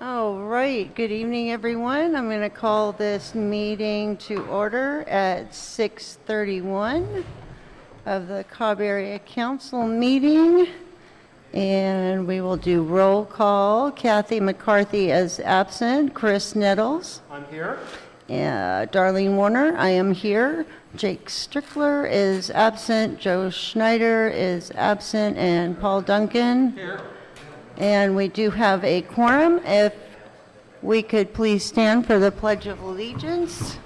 All right, good evening, everyone. I'm going to call this meeting to order at 6:31 of the Cobb Area Council meeting. And we will do roll call. Kathy McCarthy is absent. Chris Nettles. I'm here. Darlene Warner, I am here. Jake Strickler is absent. Joe Schneider is absent. And Paul Duncan. Here. And we do have a quorum. If we could please stand for the Pledge of Allegiance.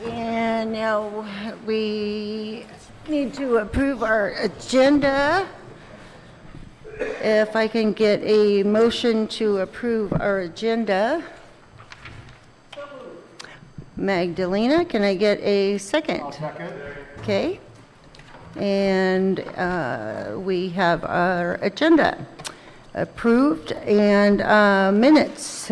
And now we need to approve our agenda. If I can get a motion to approve our agenda. Magdalena, can I get a second? I'll second. Okay. And we have our agenda approved and minutes.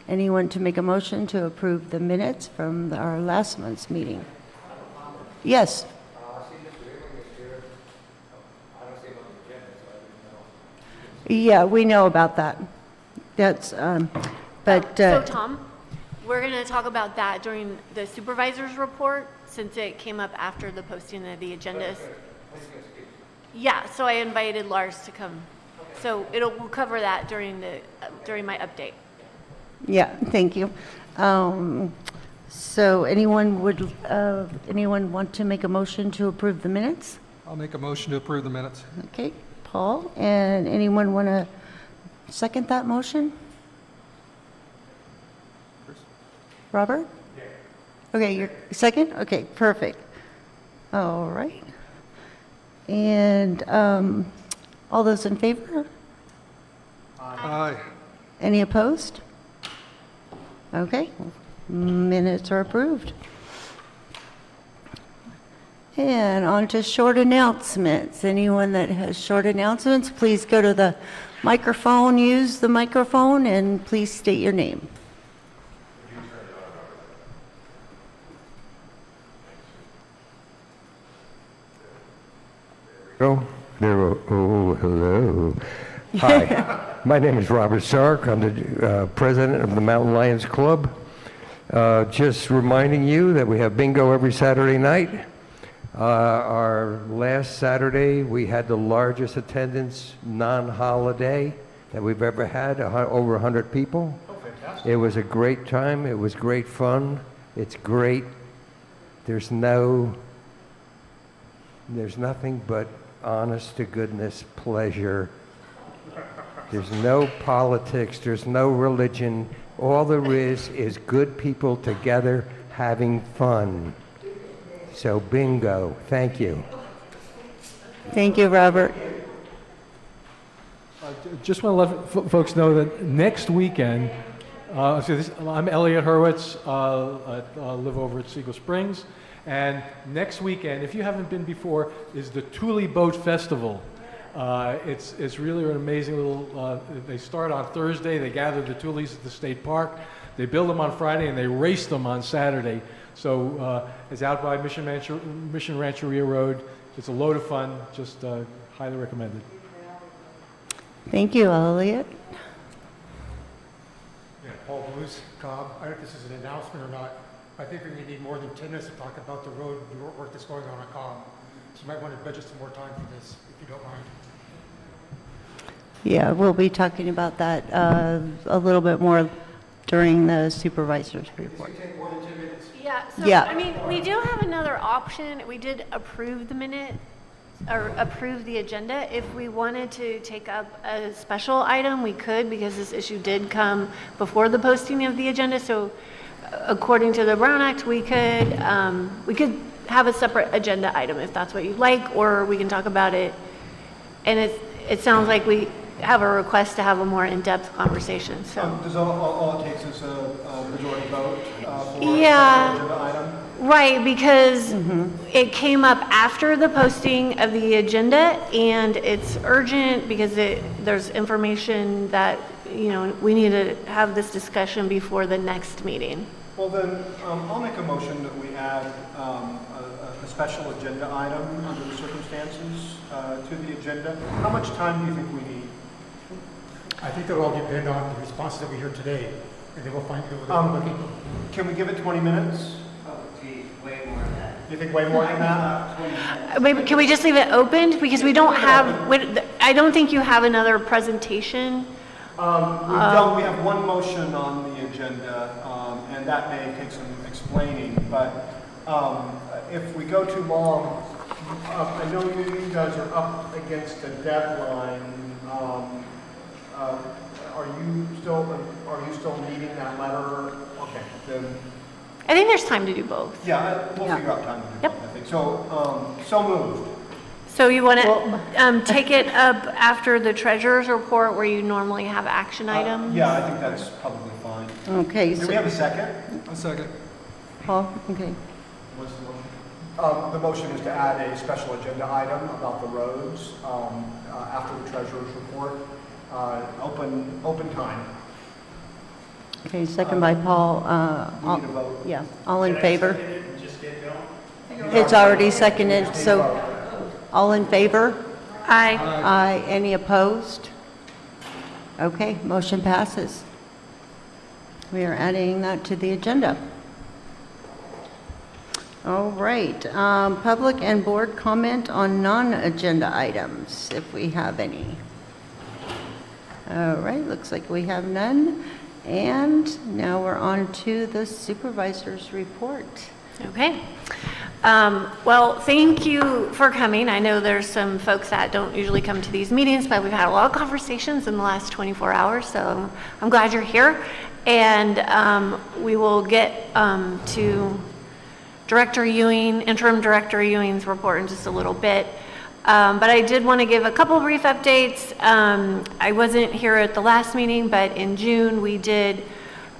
Anyone to make a motion to approve the minutes from our last month's meeting? Yes. Yeah, we know about that. That's, but. So Tom, we're going to talk about that during the supervisor's report since it came up after the posting of the agendas. Yeah, so I invited Lars to come. So we'll cover that during my update. Yeah, thank you. So anyone want to make a motion to approve the minutes? I'll make a motion to approve the minutes. Okay, Paul, and anyone want to second that motion? Robert? Yeah. Okay, you're second? Okay, perfect. All right. And all those in favor? Aye. Any opposed? Okay, minutes are approved. And on to short announcements. Anyone that has short announcements, please go to the microphone, use the microphone, and please state your name. Oh, hello. Hi, my name is Robert Sark. I'm the president of the Mountain Lions Club. Just reminding you that we have bingo every Saturday night. Our last Saturday, we had the largest attendance non-holiday that we've ever had, over 100 people. Oh, fantastic. It was a great time. It was great fun. It's great. There's nothing but honest to goodness pleasure. There's no politics, there's no religion. All there is good people together having fun. So bingo, thank you. Thank you, Robert. Just want to let folks know that next weekend, I'm Elliot Hurwitz, I live over at Siegel Springs. And next weekend, if you haven't been before, is the Thule Boat Festival. It's really an amazing little, they start on Thursday, they gather the Thules at the state park, they build them on Friday, and they race them on Saturday. So it's out by Mission Rancheria Road. It's a load of fun, just highly recommended. Thank you, Elliot. Yeah, Paul Blues, Cobb. I don't know if this is an announcement or not. I think we need more than 10 minutes to talk about the road work that's going on at Cobb. So you might want to budget some more time for this, if you don't mind. Yeah, we'll be talking about that a little bit more during the supervisor's report. Take more than 10 minutes. Yeah, so Yeah. I mean, we do have another option. We did approve the minute or approve the agenda. If we wanted to take up a special item, we could, because this issue did come before the posting of the agenda. So according to the Brown Act, we could have a separate agenda item if that's what you'd like, or we can talk about it. And it sounds like we have a request to have a more in-depth conversation. So Does all it takes is a majority vote for Yeah. an agenda item? right, because it came up after the posting of the agenda, and it's urgent because there's information that, we need to have this discussion before the next meeting. Well then, I'll make a motion that we add a special agenda item under the circumstances to the agenda. How much time do you think we need? I think that'll all depend on the responses that we hear today, and then we'll find out. Looking. Can we give it 20 minutes? Oh, geez, way more than that. You think way more than that? 20 minutes. Maybe, can we just leave it open? Because we don't have, I don't think you have another presentation. We don't. We have one motion on the agenda, and that may take some explaining. But if we go too long, I know you guys are up against a deadline. Are you still needing that letter? Okay, then. I think there's time to do both. Yeah, we'll figure out time to do Yep. that, I think. So moved. So you want to take it up after the treasurer's report where you normally have action items? Yeah, I think that's probably fine. Okay, Do we have a second? A second. Paul, okay. What's the motion? The motion is to add a special agenda item about the roads after the treasurer's report. Open time. Okay, second by Paul. We need a vote. Yeah, all in favor? It's already seconded, so all in favor? Aye. Aye. Any opposed? Okay, motion passes. We are adding that to the agenda. All right, public and board comment on non-agenda items, if we have any. All right, looks like we have none. And now we're on to the supervisor's report. Okay. Well, thank you for coming. I know there's some folks that don't usually come to these meetings, but we've had a lot of conversations in the last 24 hours, so I'm glad you're here. And we will get to Director Ewing, Interim Director Ewing's report in just a little bit. But I did want to give a couple brief updates. I wasn't here at the last meeting, but in June we did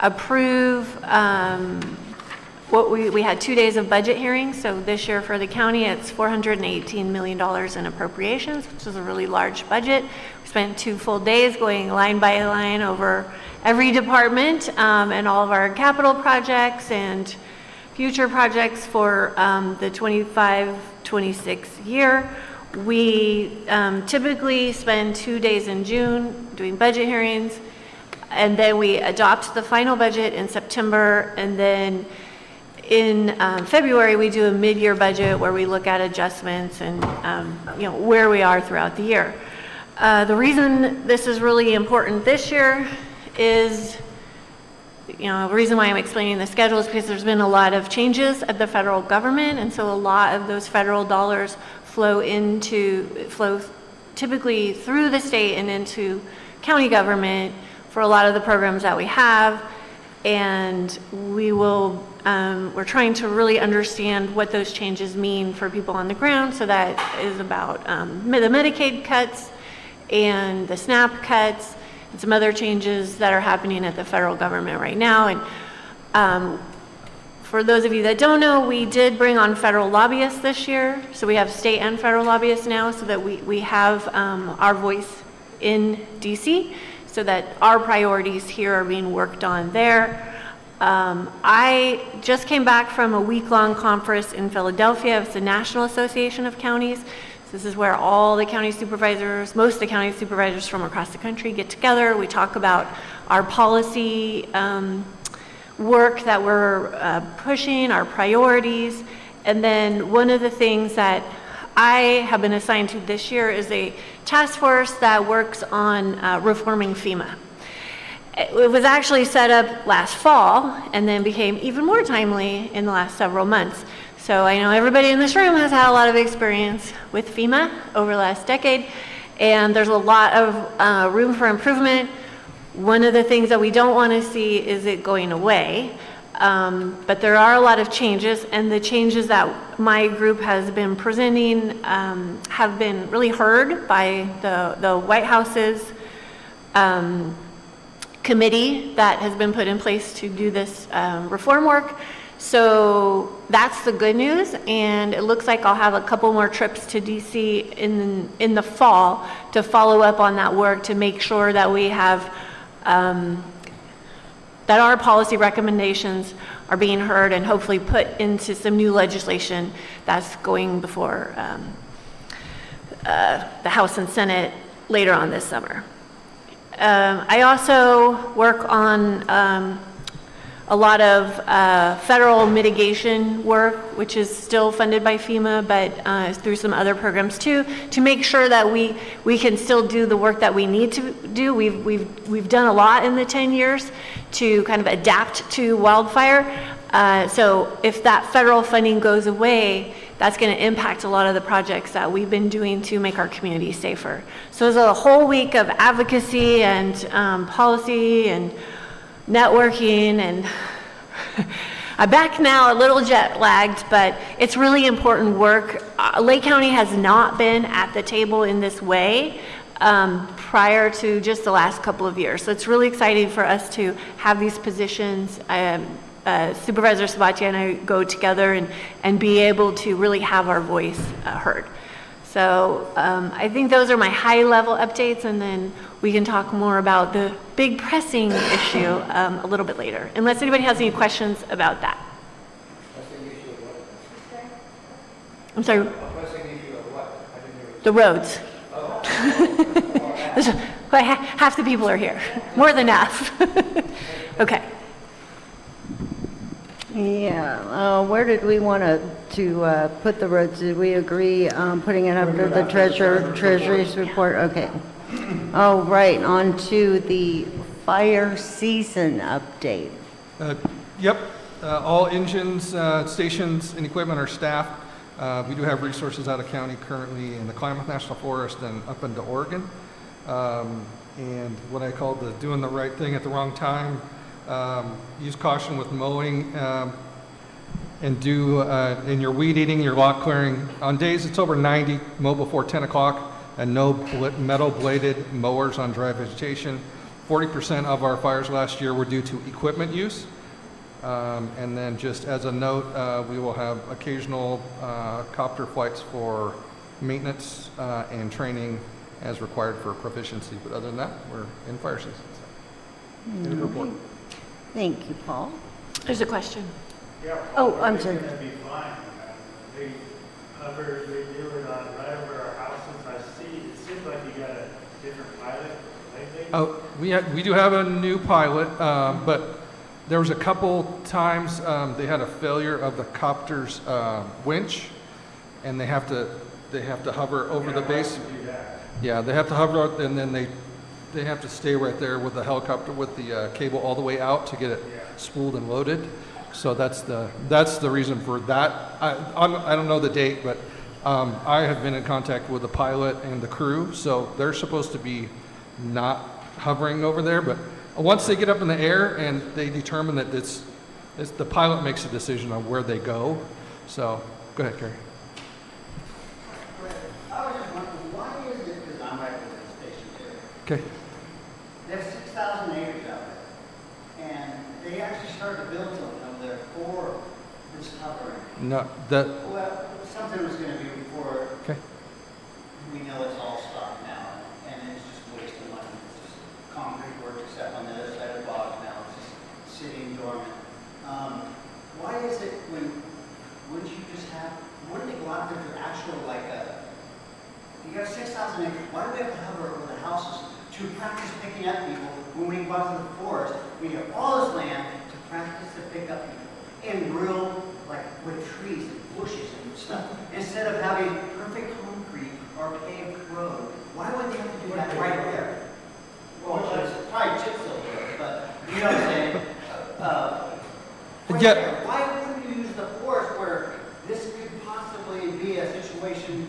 approve we had 2 days of budget hearings. So this year for the county, it's $418 million in appropriations, which is a really large budget. We spent 2 full days going line by line over every department and all of our capital projects and future projects for the 25-26 year. We typically spend 2 days in June doing budget hearings, and then we adopt the final budget in September, and then in February we do a mid-year budget where we look at adjustments and where we are throughout the year. The reason this is really important this year is, the reason why I'm explaining the schedule is because there's been a lot of changes at the federal government, and so a lot of those federal dollars flow typically through the state and into county government for a lot of the programs that we have. And we're trying to really understand what those changes mean for people on the ground. So that is about the Medicaid cuts and the SNAP cuts and some other changes that are happening at the federal government right now. And for those of you that don't know, we did bring on federal lobbyists this year. So we have state and federal lobbyists now, so that we have our voice in DC, so that our priorities here are being worked on there. I just came back from a week-long conference in Philadelphia. It's the National Association of Counties. So this is where all the county supervisors, most of the county supervisors from across the country get together. We talk about our policy work that we're pushing, our priorities. And then one of the things that I have been assigned to this year is a task force that works on reforming FEMA. It was actually set up last fall and then became even more timely in the last several months. So I know everybody in this room has had a lot of experience with FEMA over the last decade, and there's a lot of room for improvement. One of the things that we don't want to see is it going away, but there are a lot of changes, and the changes that my group has been presenting have been really heard by the White House's committee that has been put in place to do this reform work. So that's the good news, and it looks like I'll have a couple more trips to DC in the fall to follow up on that work to make sure that we have, that our policy recommendations are being heard and hopefully put into some new legislation that's going before the House and Senate later on this summer. I also work on a lot of federal mitigation work, which is still funded by FEMA, but through some other programs too, to make sure that we can still do the work that we need to do. We've done a lot in the 10 years to kind of adapt to wildfire. So if that federal funding goes away, that's going to impact a lot of the projects that we've been doing to make our community safer. So there's a whole week of advocacy and policy and networking, and I'm back now a little jet lagged, but it's really important work. Lake County has not been at the table in this way prior to just the last couple of years. So it's really exciting for us to have these positions. Supervisor Sabatier and I go together and be able to really have our voice heard. So I think those are my high-level updates, and then we can talk more about the big pressing issue a little bit later, unless anybody has any questions about that. I'm sorry? The roads. Half the people are here, more than half. Okay. Yeah, where did we want to put the roads? Did we agree putting it under the treasury's report? Okay. Oh, right, on to the fire season update. Yep, all engines, stations, and equipment are staffed. We do have resources out of county currently in the Klamath National Forest and up into Oregon. And what I call the doing the right thing at the wrong time. Use caution with mowing and do in your weed eating, your lot clearing. On days it's over 90, mow before 10 o'clock, and no metal bladed mowers on dry vegetation. 40% of our fires last year were due to equipment use. And then just as a note, we will have occasional copter flights for maintenance and training as required for proficiency. But other than that, we're in fire season. So. End of report. Thank you, Paul. There's a question. Yeah. Oh, I'm sorry. It's gonna be fine. They cover, they do it on right over our houses. I see, it seems like you got a different pilot lately. Oh, we do have a new pilot, but there was a couple times they had a failure of the copter's winch, and they have to hover over the base. Yeah, they have to hover, and then they have to stay right there with the helicopter with the cable all the way out to get it spooled and loaded. So that's the reason for that. I don't know the date, but I have been in contact with the pilot and the crew, so they're supposed to be not hovering over there. But once they get up in the air and they determine that it's the pilot makes a decision on where they go. So go ahead, Carrie. I was just wondering, why is it, because I'm right with the station too, Okay. there's 6,000 acres out there, and they actually started to build something over there for this hovering. No, that Well, something was going to be before, okay. we know it's all stopped now, and it's just wasting money. It's just concrete work except on the other side of the box now, it's just sitting dormant. Why is it wouldn't you just have, wouldn't they go out there for actual, like you have 6,000 acres, why do we have to hover over the houses to practice picking up people when we go out to the forest? We have all this land to practice to pick up people in real, like with trees and bushes and stuff, instead of having perfect concrete or paved road. Why would they have to do that right there? Well, that's probably chip seal road, but you know what I'm saying? Right Yeah. there. Why wouldn't you use the forest where this could possibly be a situation?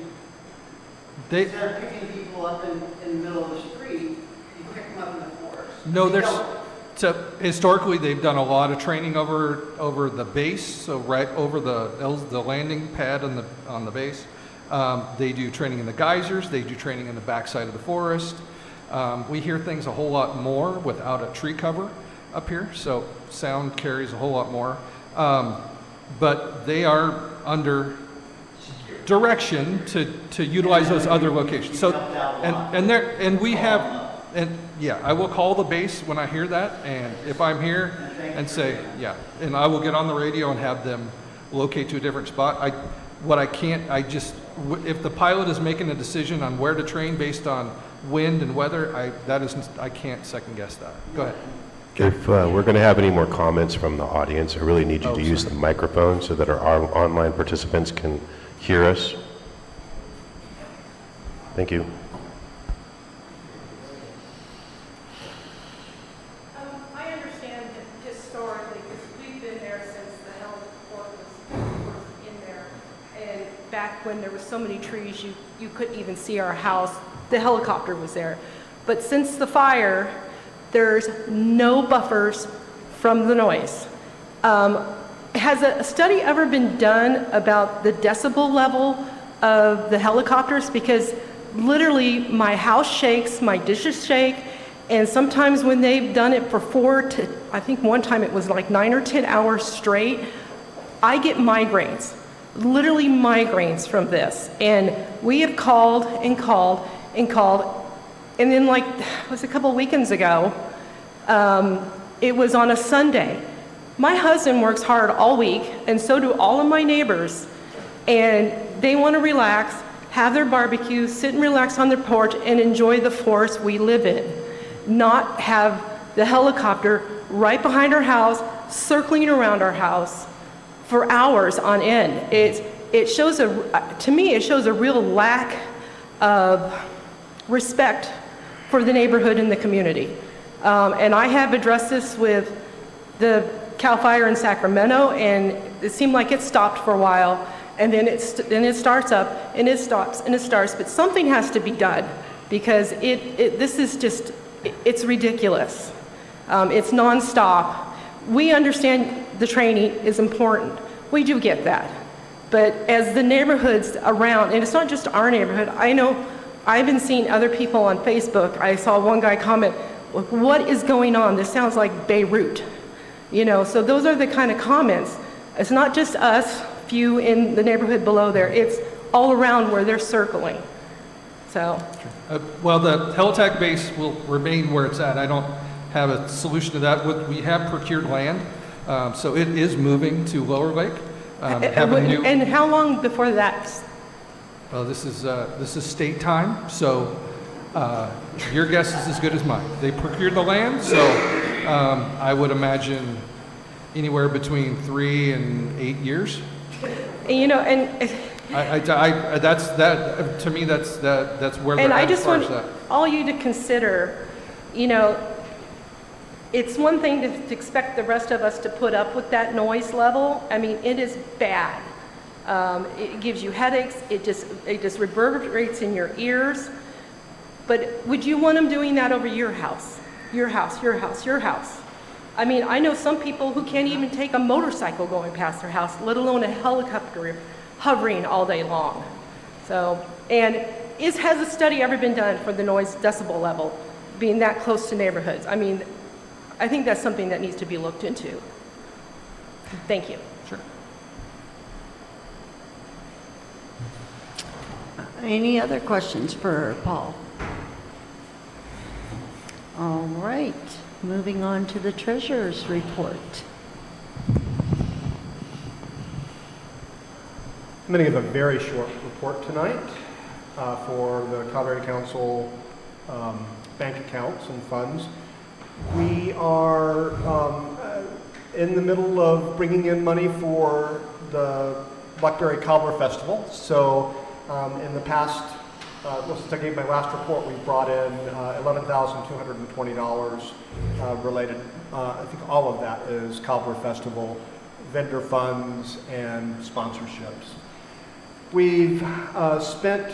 Instead of picking people up in the middle of the street, you pick them up in the forest. No, They there's don't. so historically they've done a lot of training over the base, so right over the landing pad on the base. They do training in the geysers. They do training in the backside of the forest. We hear things a whole lot more without a tree cover up here, so sound carries a whole lot more. but they are under direction to utilize those other locations. So, and we have, and yeah, I will call the base when I hear that, and if I'm here and say, yeah, and I will get on the radio and have them locate to a different spot. If the pilot is making a decision on where to train based on wind and weather, I can't second guess that. Go ahead. If we're going to have any more comments from the audience, I really need you to use the microphone so that our online participants can hear us. Thank you. I understand that historically, because we've been there since the heliport was in there, and back when there were so many trees, you couldn't even see our house. The helicopter was there. But since the fire, there's no buffers from the noise. Has a study ever been done about the decibel level of the helicopters? Because literally my house shakes, my dishes shake, and sometimes when they've done it for I think one time it was like 9 or 10 hours straight, I get migraines, literally migraines from this. And we have called and called and called. And then it was a couple weekends ago, it was on a Sunday. My husband works hard all week, and so do all of my neighbors. And they want to relax, have their barbecue, sit and relax on their porch, and enjoy the forest we live in. Not have the helicopter right behind our house, circling around our house for hours on end. It shows to me, it shows a real lack of respect for the neighborhood and the community. And I have addressed this with the Cal Fire in Sacramento, and it seemed like it stopped for a while, and then it starts up, and it stops, and it starts, but something has to be done, because this is just, it's ridiculous. It's nonstop. We understand the training is important. We do get that. But as the neighborhoods around, and it's not just our neighborhood, I know I've been seeing other people on Facebook. I saw one guy comment, "What is going on? This sounds like Beirut." So those are the kind of comments. It's not just us, few in the neighborhood below there. It's all around where they're circling. So. Well, the helitack base will remain where it's at. I don't have a solution to that. We have procured land, so it is moving to Lower Lake. And how long before that? Well, this is state time, so your guess is as good as mine. They procured the land, so I would imagine anywhere between 3 and 8 years. That's that to me. That's where they're and at. I just as far want as that. all you to consider. It's one thing to expect the rest of us to put up with that noise level. I mean, it is bad. It gives you headaches. It just reverberates in your ears. But would you want them doing that over your house? Your house, your house, your house. I mean, I know some people who can't even take a motorcycle going past their house, let alone a helicopter hovering all day long. So, and has a study ever been done for the noise decibel level being that close to neighborhoods? I mean, I think that's something that needs to be looked into. Thank you. Sure. Any other questions for Paul? All right, moving on to the treasurer's report. I'm going to give a very short report tonight for the Cobb Area Council bank accounts and funds. We are in the middle of bringing in money for the Blackberry Cobbler Festival. So in the past, since I gave my last report, we brought in $11,220 related. I think all of that is Cobbler Festival, vendor funds, and sponsorships. We've spent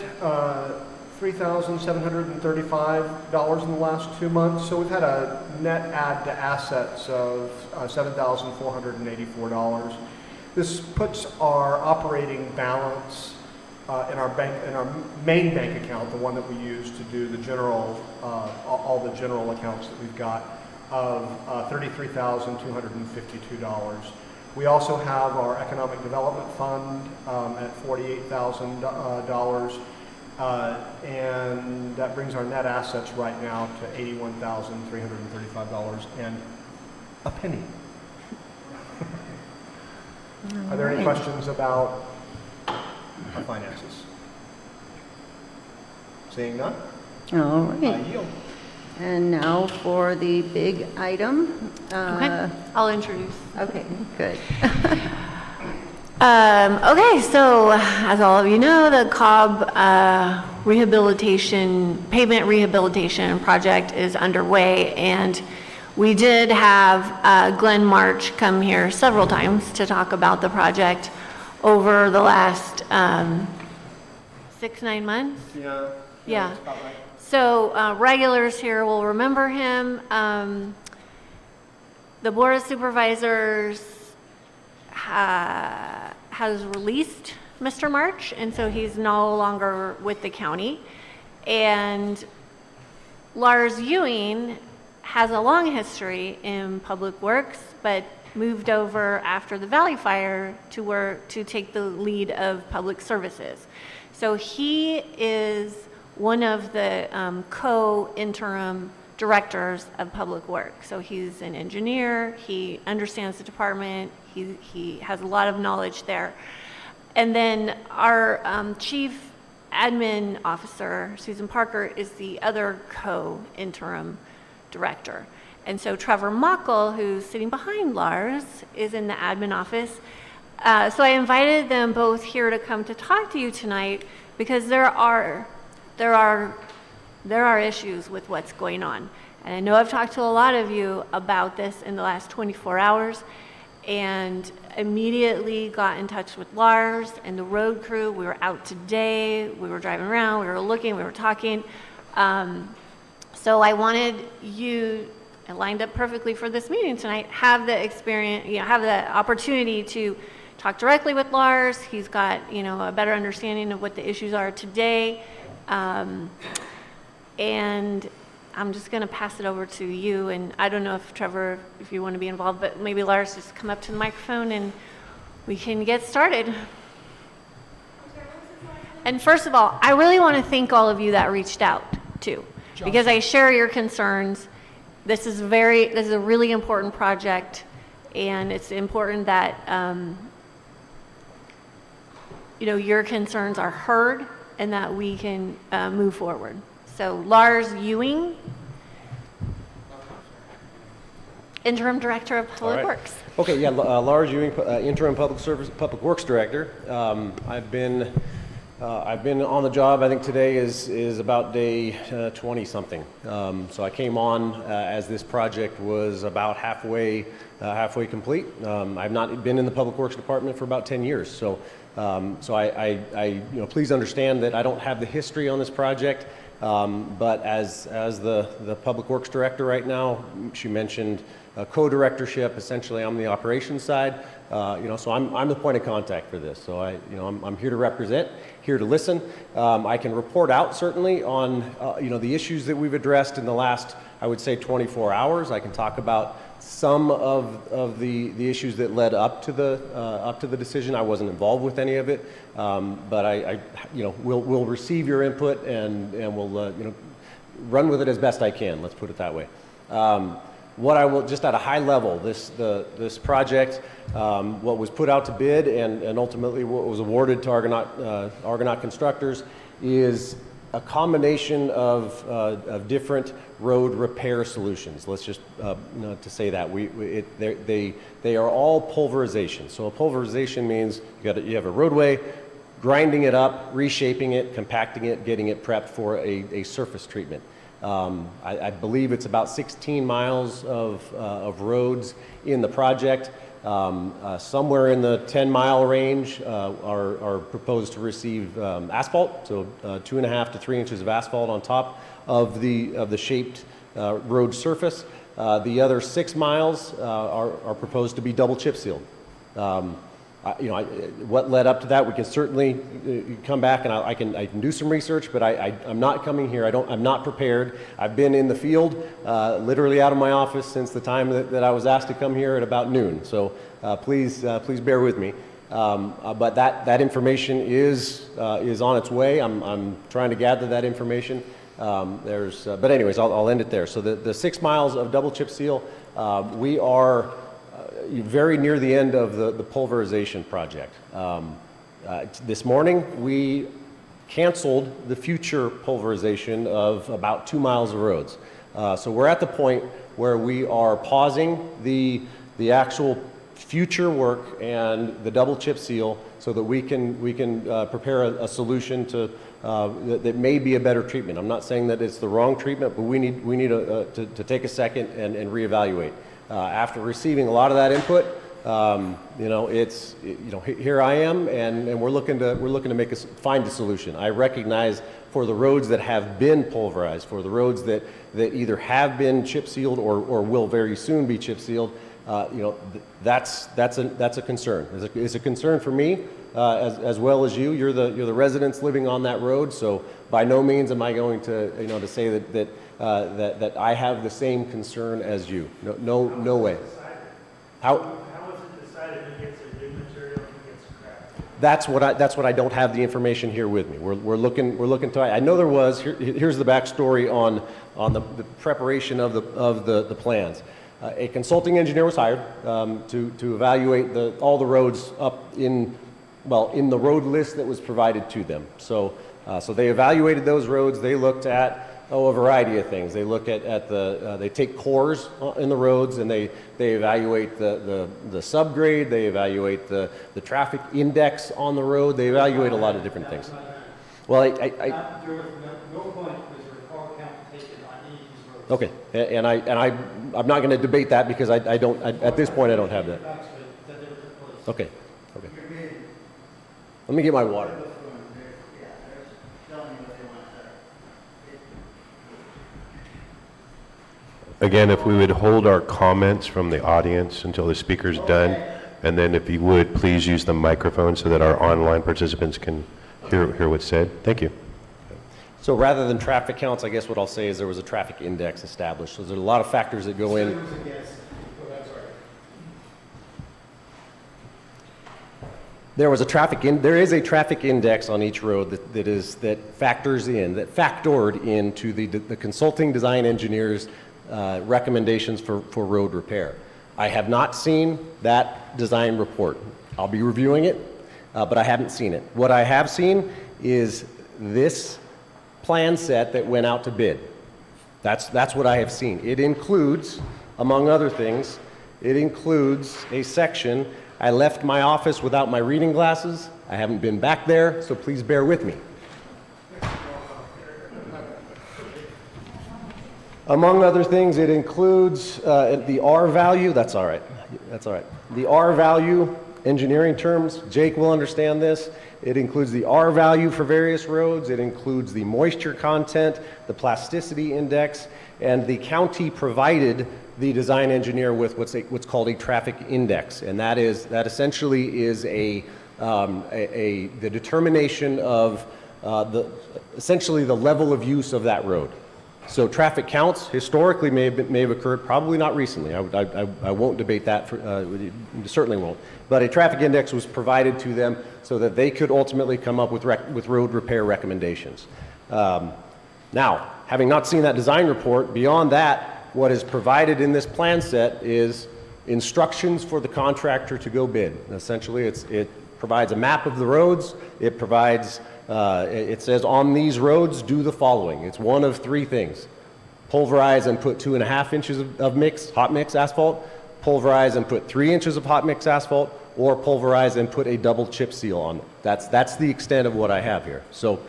$3,735 in the last 2 months, so we've had a net add to assets of $7,484. This puts our operating balance in our main bank account, the one that we use to do the general, all the general accounts that we've got, of $33,252. We also have our Economic Development Fund at $48,000, and that brings our net assets right now to $81,335 and a penny. Are there any questions about our finances? Seeing none, All I right. yield. And now for the big item. Okay, I'll introduce. Okay, good. Okay, so as all of you know, the Cobb pavement rehabilitation project is underway, and we did have Glenn March come here several times to talk about the project over the last 6-9 months. Yeah. That's about right. So regulars here will remember him. The Board of Supervisors has released Mr. March, and so he's no longer with the county. And Lars Ewing has a long history in public works, but moved over after the Valley Fire to take the lead of public services. So he is one of the co-interim directors of public works. So he's an engineer, he understands the department, he has a lot of knowledge there. And then our chief admin officer, Susan Parker, is the other co-interim director. And so Trevor Mockel, who's sitting behind Lars, is in the admin office. So I invited them both here to come to talk to you tonight because there are issues with what's going on. And I know I've talked to a lot of you about this in the last 24 hours and immediately got in touch with Lars and the road crew. We were out today, we were driving around, we were looking, we were talking. So I wanted you, it lined up perfectly for this meeting tonight, have the experience, have the opportunity to talk directly with Lars. He's got, a better understanding of what the issues are today. And I'm just going to pass it over to you. And I don't know if Trevor, if you want to be involved, but maybe Lars, just come up to the microphone and we can get started. And first of all, I really want to thank all of you that reached out too, because I share your concerns. This is a really important project, and it's important that your concerns are heard and that we can move forward. So Lars Ewing, Interim Director of Public Works. Okay, yeah, Lars Ewing, Interim Public Works Director. I've been on the job. I think today is about day 20 something. So I came on as this project was about halfway complete. I've not been in the Public Works Department for about 10 years. So I please understand that I don't have the history on this project. But as the Public Works Director right now, she mentioned co-directorship. Essentially, I'm the operations side. So I'm the point of contact for this. So I'm here to represent, here to listen. I can report out certainly on the issues that we've addressed in the last, I would say, 24 hours. I can talk about some of the issues that led up to the decision. I wasn't involved with any of it, but we'll receive your input and we'll run with it as best I can. Let's put it that way. What I will, just at a high level, this project, what was put out to bid and ultimately what was awarded to Argonaut Constructors is a combination of different road repair solutions. Let's just to say that they are all pulverization. So a pulverization means you have a roadway, grinding it up, reshaping it, compacting it, getting it prepped for a surface treatment. I believe it's about 16 miles of roads in the project. Somewhere in the 10-mile range are proposed to receive asphalt, so 2.5 to 3 inches of asphalt on top of the shaped road surface. The other 6 miles are proposed to be double chip sealed. what led up to that, we can certainly come back and I can do some research, but I'm not coming here. I'm not prepared. I've been in the field, literally out of my office since the time that I was asked to come here at about noon. So please bear with me. But that information is on its way. I'm trying to gather that information. But anyways, I'll end it there. So the 6 miles of double chip seal, we are very near the end of the pulverization project. This morning, we canceled the future pulverization of about 2 miles of roads. So we're at the point where we are pausing the actual future work and the double chip seal so that we can prepare a solution that may be a better treatment. I'm not saying that it's the wrong treatment, but we need to take a second and reevaluate. After receiving a lot of that input, here I am, and we're looking to find a solution. I recognize for the roads that have been pulverized, for the roads that either have been chip sealed or will very soon be chip sealed, that's a concern. It's a concern for me as well as you. You're the residents living on that road, so by no means am I going to say that I have the same concern as you. No way. How is it decided who gets a new material, who gets scrap? That's what I don't have the information here with me. We're looking to. I know there was. Here's the backstory on the preparation of the plans. A consulting engineer was hired to evaluate all the roads up in the road list that was provided to them. So they evaluated those roads. They looked at a variety of things. They look at they take cores in the roads and they evaluate the subgrade. They evaluate the traffic index on the road. They evaluate a lot of different things. Well, No point was a car count taken on any of these roads. Okay, and I'm not going to debate that because I don't at this point I don't have that. Okay. Let me get my water. Again, if we would hold our comments from the audience until the speaker's done, and then if you would, please use the microphone so that our online participants can hear what's said. Thank you. So rather than traffic counts, I guess what I'll say is there was a traffic index established. So there's a lot of factors that go in. There is a traffic index on each road that factored into the consulting design engineer's recommendations for road repair. I have not seen that design report. I'll be reviewing it, but I haven't seen it. What I have seen is this plan set that went out to bid. That's what I have seen. It includes, among other things, a section. I left my office without my reading glasses. I haven't been back there, so please bear with me. Among other things, it includes the R value. That's all right. The R value, engineering terms, Jake will understand this. It includes the R value for various roads. It includes the moisture content, the plasticity index, and the county provided the design engineer with what's called a traffic index, and that essentially is the determination of essentially the level of use of that road. So traffic counts historically may have occurred, probably not recently. I won't debate that. Certainly won't. But a traffic index was provided to them so that they could ultimately come up with road repair recommendations. Now, having not seen that design report, beyond that, what is provided in this plan set is instructions for the contractor to go bid. Essentially, it provides a map of the roads. It provides, it says on these roads, do the following. It's one of three things. Pulverize and put 2.5 inches of hot mix asphalt, pulverize and put 3 inches of hot mix asphalt, or pulverize and put a double chip seal on it. That's the extent of what I have here. So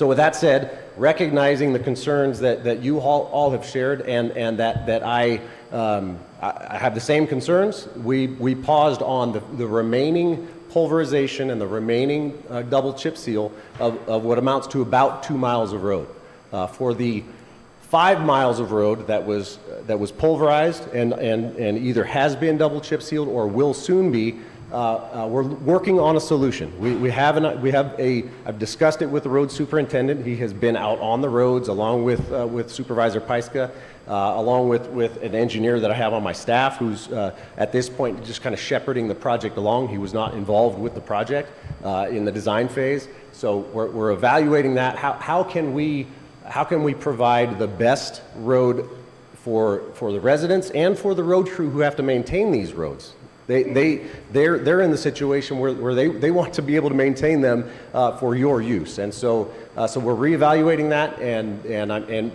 with that said, recognizing the concerns that you all have shared and that I have the same concerns, we paused on the remaining pulverization and the remaining double chip seal of what amounts to about 2 miles of road. For the 5 miles of road that was pulverized and either has been double chip sealed or will soon be, we're working on a solution. I've discussed it with the road superintendent. He has been out on the roads along with Supervisor Peiska, along with an engineer that I have on my staff who's at this point just kind of shepherding the project along. He was not involved with the project in the design phase. So we're evaluating that. How can we provide the best road for the residents and for the road crew who have to maintain these roads? They're in the situation where they want to be able to maintain them for your use, and so we're reevaluating that, and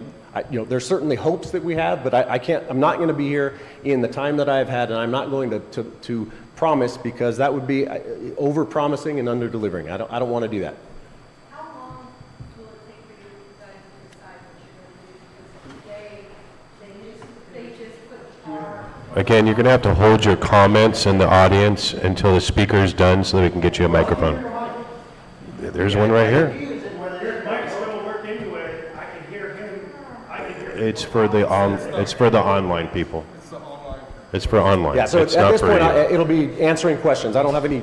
there's certainly hopes that we have, but I'm not going to be here in the time that I've had, and I'm not going to promise, because that would be over promising and under delivering. I don't want to do that. How long will it take for you guys to decide what you're going to do? Because today, they just put tar. Again, you're going to have to hold your comments in the audience until the speaker's done so that we can get you a microphone. There's one right here. Mike's gonna work anyway. I can hear him. It's for the online people. It's for online. Yeah. So it's at not this for point, you. it'll be answering questions. I don't have any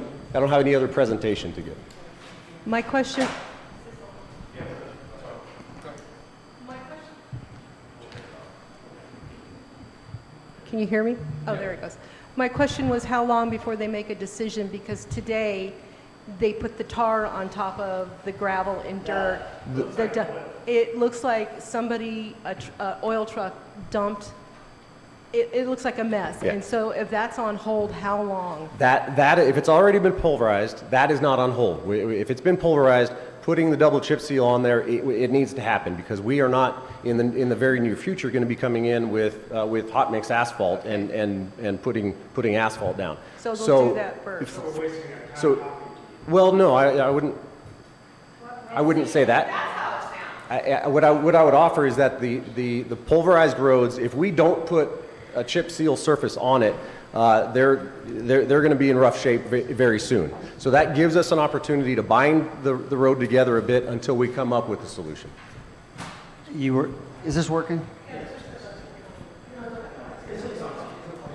other presentation to give. My question. Can you hear me? Oh, there it goes. My question was how long before they make a decision, because today they put the tar on top of the gravel and dirt. It looks like somebody, a oil truck dumped, it looks like a mess. Yeah. And so if that's on hold, how long? That if it's already been pulverized, that is not on hold. If it's been pulverized, putting the double chip seal on there, it needs to happen, because we are not in the very near future going to be coming in with hot mix asphalt and putting asphalt down. So they'll do that first. Well, no, I wouldn't say that. What I would offer is that the pulverized roads, if we don't put a chip seal surface on it, they're going to be in rough shape very soon. So that gives us an opportunity to bind the road together a bit until we come up with a solution. Is this working?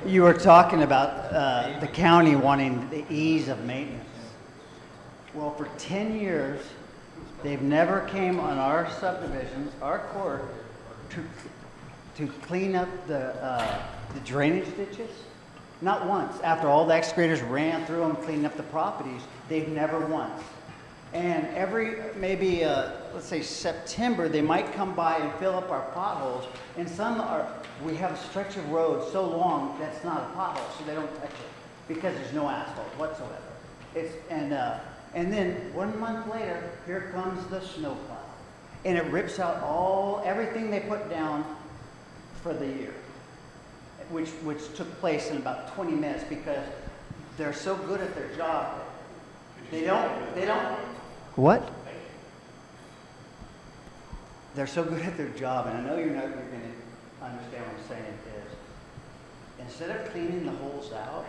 You were talking about the county wanting the ease of maintenance. Well, for 10 years, they've never came on our subdivisions, our court, to clean up the drainage ditches. Not once. After all the excavators ran through them, cleaning up the properties, they've never once. And maybe let's say September, they might come by and fill up our potholes. And we have a stretch of road so long that's not a pothole, so they don't touch it because there's no asphalt whatsoever. And then 1 month later, here comes the snowplow, and it rips out everything they put down for the year, which took place in about 20 minutes, because they're so good at their job. They don't. What? They're so good at their job, and I know you're going to understand what I'm saying, is instead of cleaning the holes out,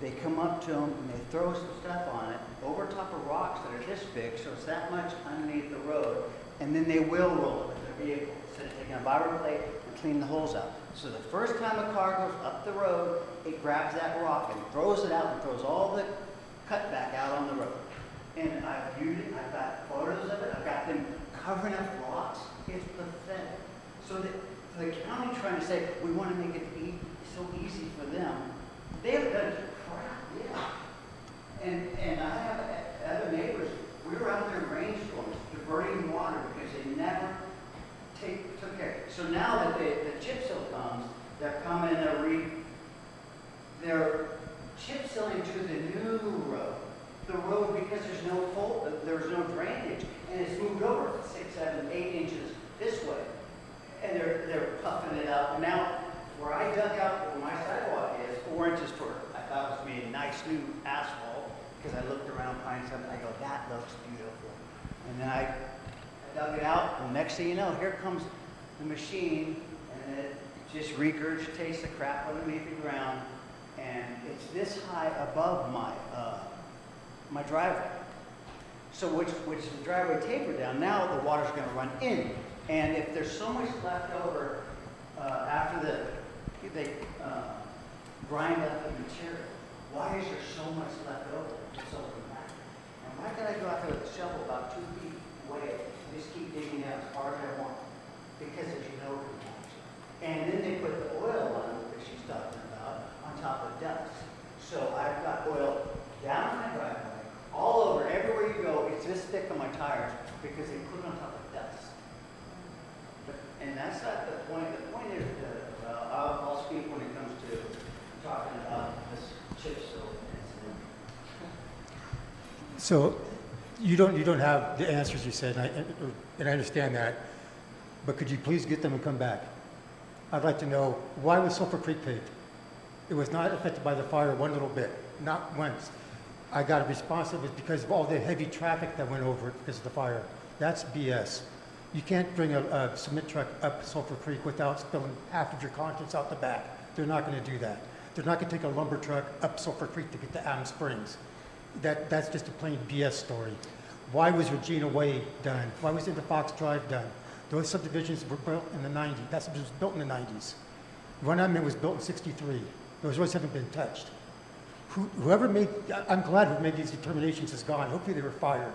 they come up to them and they throw some stuff on it over top of rocks that are this big, so it's that much underneath the road, and then they will roll it with their vehicle instead of taking a barber plate and clean the holes out. So the first time a car goes up the road, it grabs that rock and throws it out and throws all the cut back out on the road. And I've viewed it, I've got photos of it, I've got them covering up rocks. It's pathetic. So the county trying to say, we want to make it so easy for them, they have done crap, yeah. And I have other neighbors, we were out there in rainstorms diverting water because they never took care. So now that the chip seal comes, they're coming, they're chip sealing to the new road. The road, because there's no drainage, and it's moved over 6, 7, 8 inches this way, and they're puffing it up. Now, where I dug out where my sidewalk is, 4 inches for I thought it was being nice new asphalt, because I looked around, find something, I go, that looks beautiful, and then I dug it out, and next thing you know, here comes the machine, and it just regurgitates the crap underneath the ground, and it's this high above my driveway. So which the driveway tapered down, now the water's going to run in. And if there's so much left over after they grind up the material, why is there so stick on my tires because they put it on top of dust. And that's not the point. The point is, I'll speak when it comes to talking about this chip seal incident. So you don't have the answers you said, and I understand that, but could you please get them and come back? I'd like to know, why was Sulphur Creek paved? It was not affected by the fire one little bit, not once. I got a response that it was because of all the heavy traffic that went over it because of the fire. That's BS. You can't bring a cement truck up Sulphur Creek without spilling half of your contents out the back. They're not going to do that. They're not going to take a lumber truck up Sulphur Creek to get to Adams Springs. That's just a plain BS story. Why was Regina Way done? Why was Into Fox Drive done? Those subdivisions were built in the 90s. That subdivision was built in the 90s. Run Admin was built in 63. Those roads haven't been touched. Whoever made, I'm glad who made these determinations is gone. Hopefully they were fired.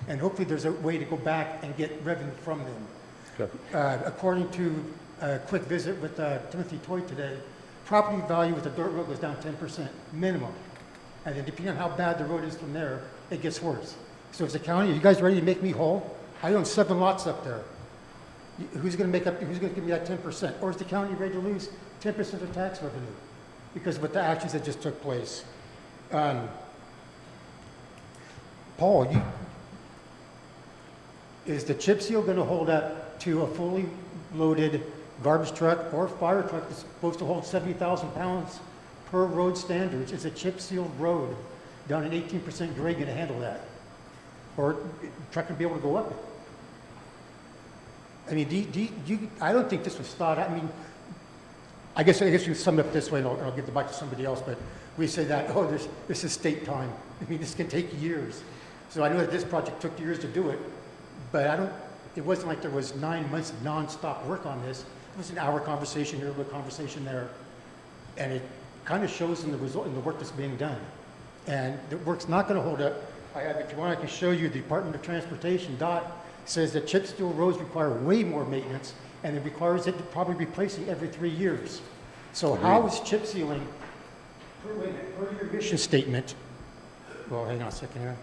And hopefully there's a way to go back and get revenue from them. Okay. According to a quick visit with Timothy Toy today, property value with a dirt road goes down 10% minimum. And then depending on how bad the road is from there, it gets worse. So as a county, are you guys ready to make me whole? I own 7 lots up there. Who's going to give me that 10%? Or is the county ready to lose 10% of tax revenue because of what the actions that just took place? Paul, is the chip seal going to hold up to a fully loaded garbage truck or fire truck that's supposed to hold 70,000 pounds per road standards? Is a chip sealed road down an 18% grade going to handle that? Or the truck going to be able to go up it? I mean, I don't think this was thought. I mean, I guess you sum it up this way, and I'll give the mic to somebody else. But we say that, oh, this is state time. I mean, this can take years. So I know that this project took years to do it, but it wasn't like there was 9 months of nonstop work on this. It was an hour conversation here, a conversation there, and it kind of shows in the result in the work that's being done. And the work's not going to hold up. If you want, I can show you the Department of Transportation, DOT, says that chip seal roads require way more maintenance, and it requires it to probably replacing every 3 years. So how is chip sealing, per your mission statement, well, hang on a second here.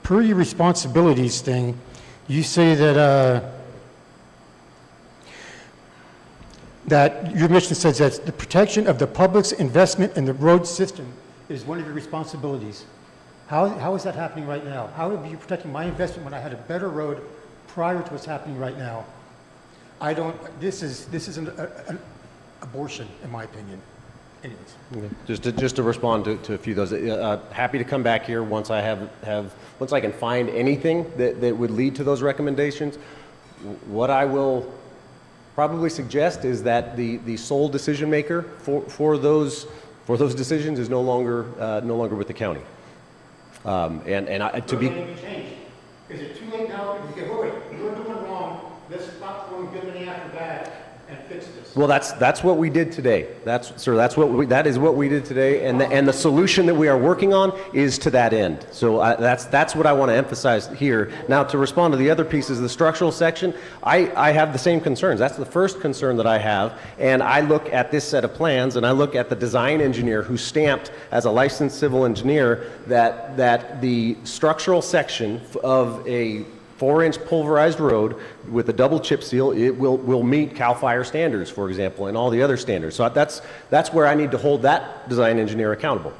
Per your responsibilities thing, you say that that your mission says that the protection of the public's investment in the road system is one of your responsibilities. How is that happening right now? How are you protecting my investment when I had a better road prior to what's happening right now? This is an abortion, in my opinion. Anyways. Okay. Just to respond to a few of those, happy to come back here once I once I can find anything that would lead to those recommendations. What I will probably suggest is that the sole decision maker for those decisions is no longer with the county. To be changed. Is it too late now? Wait, you're doing wrong. Let's stop throwing good money after bad and fix this. Well, that's what we did today. That is what we did today, and the solution that we are working on is to that end. So that's what I want to emphasize here. Now, to respond to the other pieces, the structural section, I have the same concerns. That's the first concern that I have, and I look at this set of plans, and I look at the design engineer who stamped as a licensed civil engineer that the structural section of a 4-inch pulverized road with a double chip seal, it will meet CAL FIRE standards, for example, and all the other standards. So that's where I need to hold that design engineer accountable.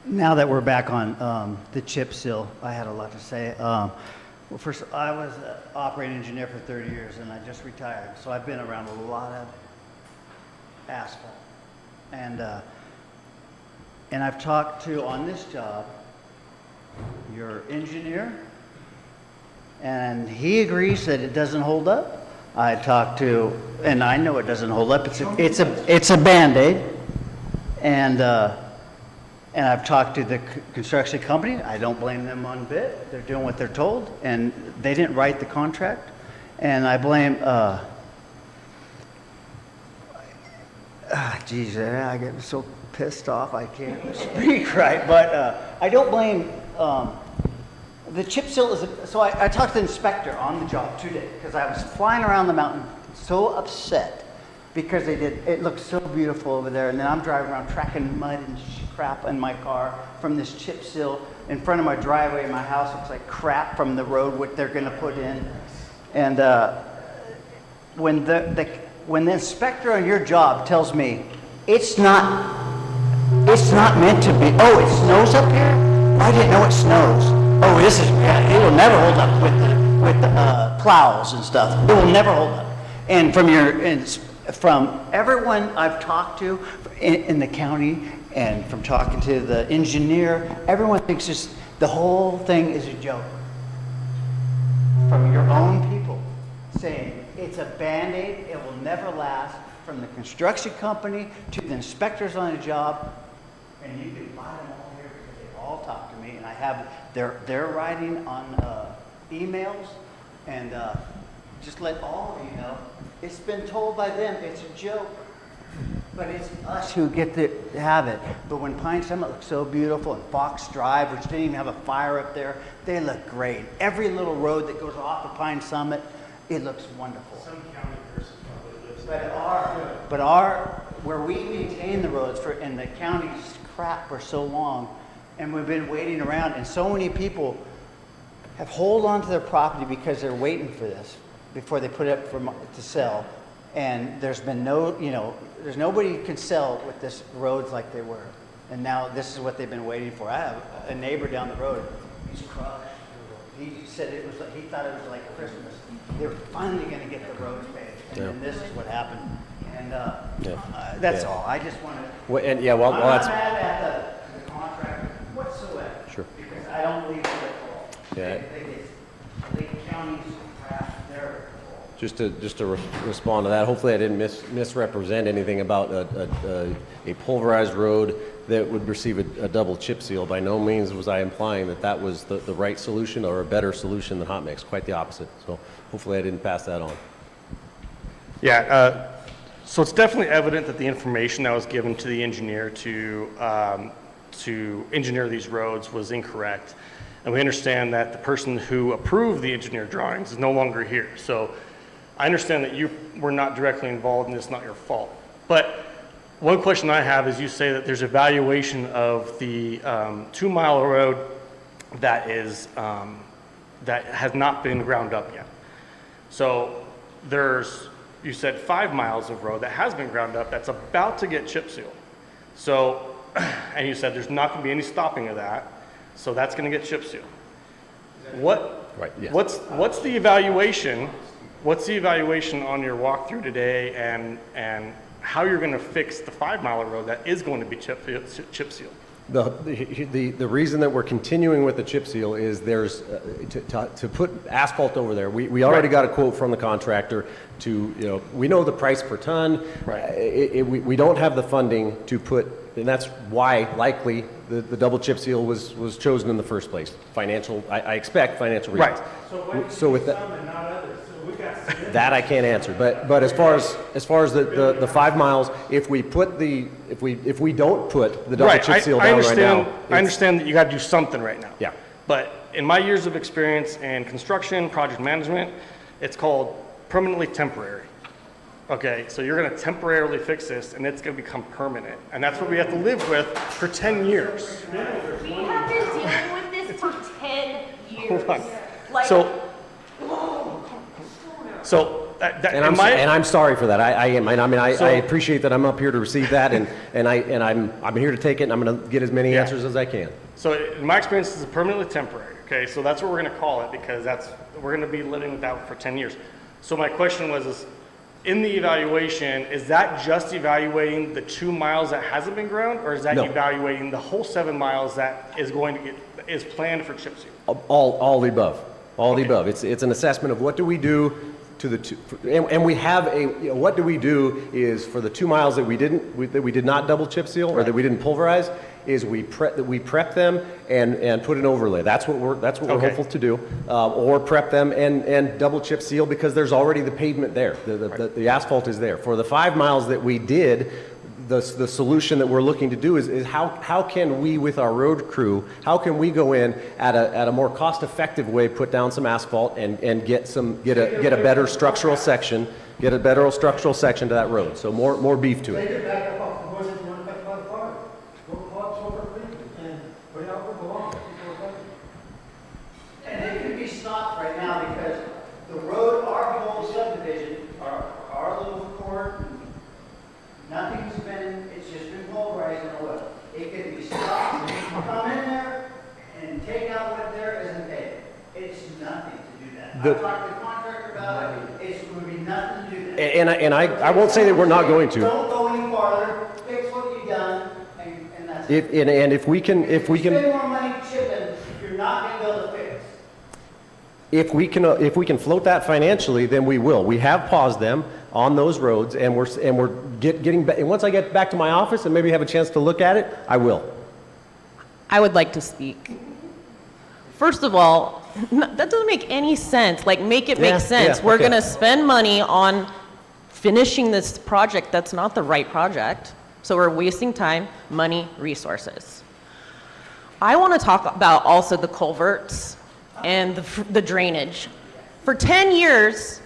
Now that we're back on the chip seal, I had a lot to say. Well, first, I was an operating engineer for 30 years, and I just retired. So I've been around a lot of asphalt. And I've talked to, on this job, your engineer, and he agrees that it doesn't hold up. I talked to, and I know it doesn't hold up. It's a Band-Aid, and I've talked to the construction company. I don't blame them one bit. They're doing what they're told, and they didn't write the contract. And I blame, geez, I get so pissed off I can't speak right. But I don't blame. The chip seal is, so I talked to the inspector on the job today because I was flying around the mountain so upset because they did, it looked so beautiful over there. And then I'm driving around tracking mud and crap in my car from this chip seal in front of my driveway. My house looks like crap from the road, what they're gonna put in. And when the inspector on your job tells me, it's not meant to be, oh, it snows up here? I didn't know it snows. Oh, this is, it will never hold up with the plows and stuff. It will never hold up. And from everyone I've talked to in the county and from talking to the engineer, everyone thinks the whole thing is a joke. From your own people saying it's a Band-Aid, it will never last, from the construction company to the inspectors on the job, and you can buy them all here because they all talk to me, and I have their writing on emails, and just let all of you know, it's been told by them it's a joke, but it's us who get to have it. But when Pine Summit looks so beautiful, and Fox Drive, which didn't even have a fire up there, they look great. Every little road that goes off of Pine Summit, it looks wonderful. Some county person probably lives But where we maintain the roads and the county's crap for so long, and we've been waiting around, and so many people have hold on to their property because they're waiting for this before they put it up to sell. And there's been there's nobody who can sell with this roads like they were. And now this is what they've been waiting for. I have a neighbor down the road. He's crushed. He said he thought it was like Christmas. They were finally going to get the roads paved, and then this is what happened. And that's all. I just want to. Well, I'm not mad at the contractor whatsoever. Sure. Because I don't believe it's their fault. Yeah. The county's craft, their fault. Just to respond to that, hopefully I didn't misrepresent anything about a pulverized road that would receive a double chip seal. By no means was I implying that was the right solution or a better solution than hot mix. Quite the opposite. So hopefully I didn't pass that on. Yeah, so it's definitely evident that the information that was given to the engineer to engineer these roads was incorrect. And we understand that the person who approved the engineer drawings is no longer here. So I understand that you were not directly involved and it's not your fault. But one question I have is you say that there's evaluation of the 2 mile road that has not been ground up yet. So you said 5 miles of road that has been ground up that's about to get chip sealed. So, and you said there's not going to be any stopping of that. So that's going to get chip sealed. Right, yes. What's the evaluation? What's the evaluation on your walkthrough today, and how you're going to fix the 5 mile road that is going to be chip sealed? The reason that we're continuing with the chip seal is there's to put asphalt over there. We already got a quote from the contractor to, we know the price per ton. Right. We don't have the funding to put, and that's why likely the double chip seal was chosen in the first place. I expect financial reasons. Right. So with some and not others. So we got some. That I can't answer, but as far as the 5 miles, if we don't put the double chip seal down right now, I understand that you got to do something right now. Yeah. But in my years of experience in construction, project management, it's called permanently temporary. Okay, so you're going to temporarily fix this, and it's going to become permanent, and that's what we have to live with for 10 years. We have been dealing with this for 10 years. Hold on. Like, So and I'm sorry for that. I appreciate that I'm up here to receive that, and I'm here to take it, and I'm going to get as many answers as I can. So in my experience, this is permanently temporary. Okay, so that's what we're going to call it, because we're going to be living with that for 10 years. So my question was, in the evaluation, is that just evaluating the 2 miles that hasn't been ground, or is that No. evaluating the whole 7 miles that is planned for chip seal? All the above. All the above. It's an assessment of what do we do to the two, and we have what do we do is for the 2 miles that we did not double chip seal or that we didn't pulverize, is we prep them and put an overlay. That's what we're hopeful to do, or prep them and double chip seal because there's already the pavement there. The asphalt is there. For the 5 miles that we did, the solution that we're looking to do is how can we, with our road crew, how can we go in at a more cost-effective way, put down some asphalt and get a better structural section, to that road. So more beef to Take it. it back up off the boards if you want to cut by the fire. Go Cobb, Silver Creek, and put it out where it belongs. People are done. And it can be stopped right now because the road, our whole subdivision, our little court, nothing's been, it's just been pulverized and oil. It can be stopped, you can come in there and take out what there isn't paid. It's nothing to do that. I've talked to the contractor about it, it's going to be nothing to do that. And I won't say that we're not going to. Don't go any farther, fix what you've done, and that's it. If we can. Spend more money chipping, you're not going to be able to fix. If we can float that financially, then we will. We have paused them on those roads, and we're getting back. And once I get back to my office and maybe have a chance to look at it, I will. I would like to speak. First of all, that doesn't make any sense. Like, make it make sense. yeah, We're okay. going to spend money on finishing this project that's not the right project. So we're wasting time, money, resources. I want to talk about also the culverts and the drainage. For 10 years,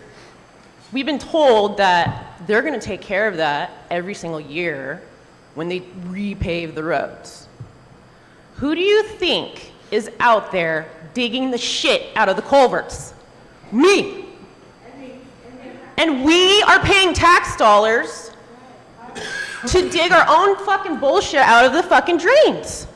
we've been told that they're going to take care of that every single year when they repave the roads. Who do you think is out there digging the shit out of the culverts? Me. And we are paying tax dollars to dig our own fucking bullshit out of the fucking drains.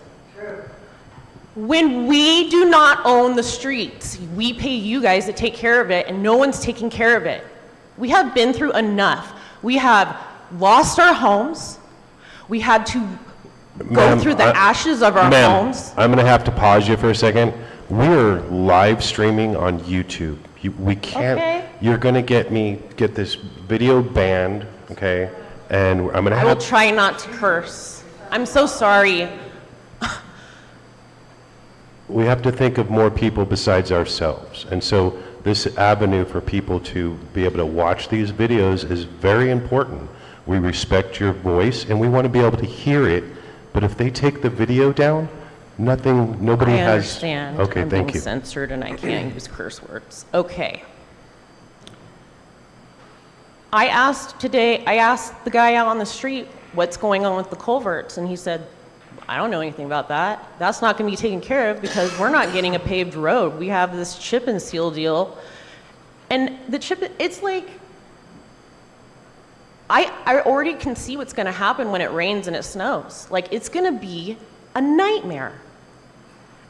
When we do not own the streets, we pay you guys to take care of it, and no one's taking care of it. We have been through enough. We have lost our homes. We had to go through the ashes of our homes. I'm going to have to pause you for a second. We're live streaming on YouTube. We can't. Okay. You're going to get this video banned, okay? And I'm going to I will have. try not to curse. I'm so sorry. We have to think of more people besides ourselves. And so this avenue for people to be able to watch these videos is very important. We respect your voice and we want to be able to hear it, but if they take the video down, nobody I has. understand. Okay, I'm thank being you. censored and I can't use curse words. Okay. I asked the guy out on the street what's going on with the culverts, and he said, I don't know anything about that. That's not going to be taken care of because we're not getting a paved road. We have this chip and seal deal. And the chip, it's like, I already can see what's going to happen when it rains and it snows. Like, it's going to be a nightmare.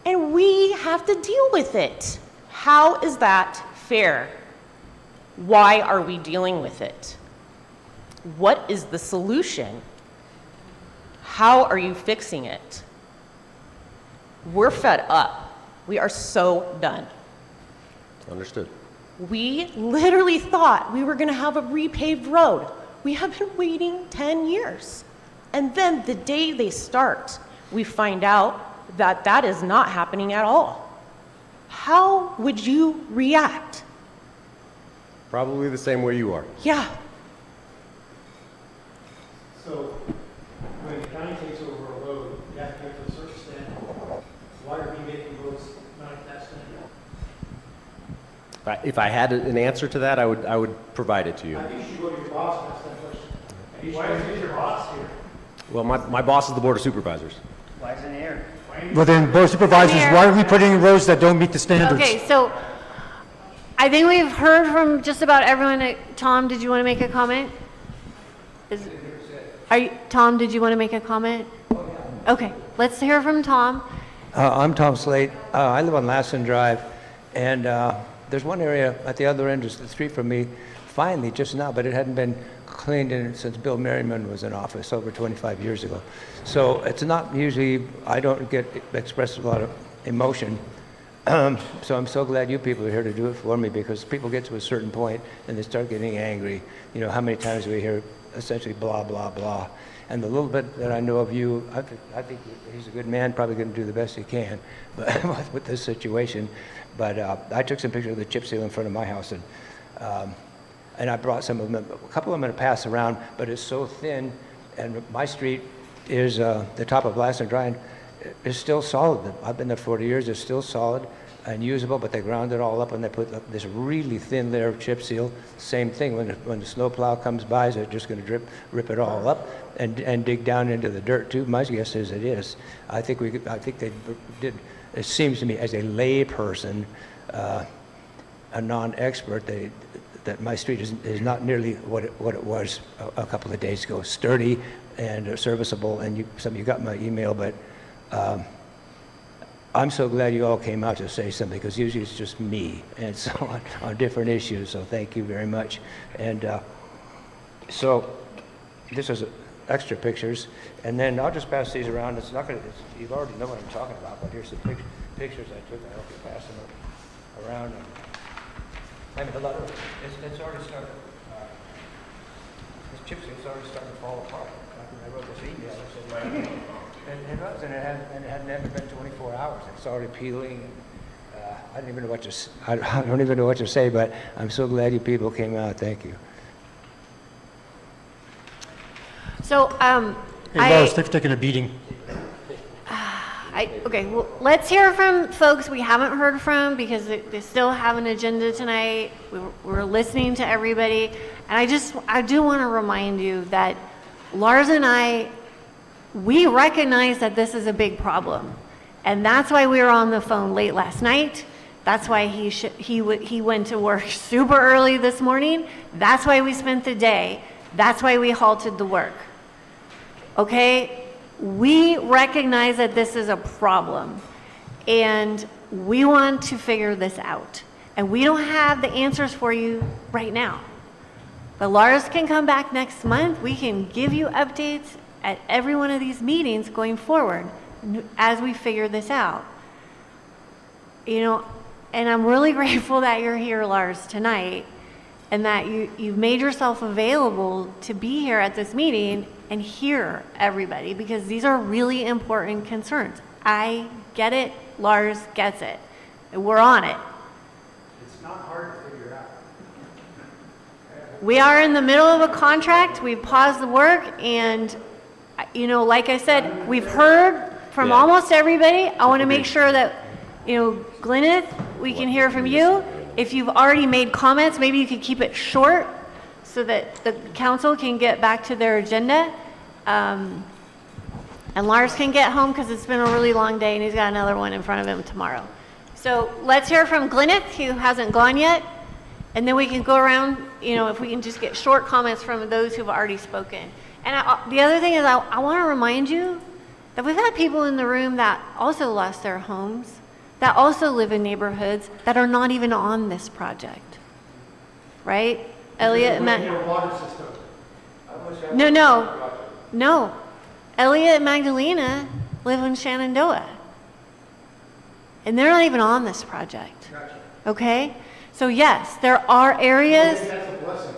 And we have to deal with it. How is that fair? Why are we dealing with it? What is the solution? How are you fixing it? We're fed up. We are so done. Understood. We literally thought we were going to have a repaved road. We have been waiting 10 years. And then the day they start, we find out that that is not happening at all. How would you react? Probably the same way you are. Yeah. So, when the county takes over a road, you have to get to a certain standard. Why are we making roads not at that standard? If I had an answer to that, I would provide it to you. I think you should go to your boss and ask that question. Why is your boss here? Well, my boss is the Board of Supervisors. Why isn't it here? Well then, board of supervisors, why are we putting in roads that don't meet the standards? Okay, so I think we've heard from just about everyone. Tom, did you want to make a comment? Tom, did you want to make a comment? Okay, let's hear from Tom. I'm Tom Slate. I live on Lassen Drive, and there's one area at the other end of the street from me, finally, just now, but it hadn't been cleaned in since Bill Merriman was in office over 25 years ago. So it's not usually, I don't get expressed a lot of emotion. So I'm so glad you people are here to do it for me, because people get to a certain point and they start getting angry. You know, how many times do we hear essentially blah, blah, blah. And the little bit that I know of you, I think he's a good man, probably going to do the best he can but with this situation. But I took some pictures of the chip seal in front of my house, and I brought some of them, a couple of them to pass around, but it's so thin And my street is, the top of Lassen Drive is still solid. I've been there 40 years, it's still solid and usable, but they ground it all up and they put this really thin layer of chip seal. Same thing, when the snowplow comes by, they're just gonna rip it all up and dig down into the dirt too. My guess is it is. I think they did, it seems to me as a lay person, a non-expert, that my street is not nearly what it was a couple of days ago. Sturdy and serviceable, and some of you got my email, but I'm so glad you all came out to say something, because usually it's just me, and so on different issues, so thank you very much. And so this is extra pictures, and then I'll just pass these around. It's not gonna, you already know what I'm talking about, but here's the pictures I took. I hope you pass them around. I mean, a lot of it's already started. This chip seal's already starting to fall apart. I wrote this email. I said, and it hadn't even been 24 hours. It's already peeling. I don't even know what to. I don't even know what to say. But I'm so glad you people came out. Thank you. So, Hey, Lois, thanks for taking a beating. okay, well, let's hear from folks we haven't heard from, because they still have an agenda tonight. We're listening to everybody. And I do want to remind you that Lars and I, we recognize that this is a big problem. And that's why we were on the phone late last night. That's why he went to work super early this morning. That's why we spent the day. That's why we halted the work. Okay? We recognize that this is a problem, and we want to figure this out. And we don't have the answers for you right now. But Lars can come back next month. We can give you updates at every one of these meetings going forward as we figure this out. You know, and I'm really grateful that you're here, Lars, tonight, and that you've made yourself available to be here at this meeting and hear everybody, because these are really important concerns. I get it, Lars gets it, and we're on it. It's not hard to figure out. We are in the middle of a contract, we've paused the work, and, you know, like I said, we've heard from almost everybody. I want to make sure that, you know, Gwyneth, we can hear from you. If you've already made comments, maybe you could keep it short so that the council can get back to their agenda. And Lars can get home because it's been a really long day and he's got another one in front of him tomorrow. So let's hear from Gwyneth, who hasn't gone yet. And then we can go around, you know, if we can just get short comments from those who've already spoken. And the other thing is I want to remind you that we've had people in the room that also lost their homes, that also live in neighborhoods that are not even on this project, right? Elliot and No. Elliot and Magdalena live in Shenandoah. And they're not even on this project. Okay? So yes, there are areas. That's a blessing,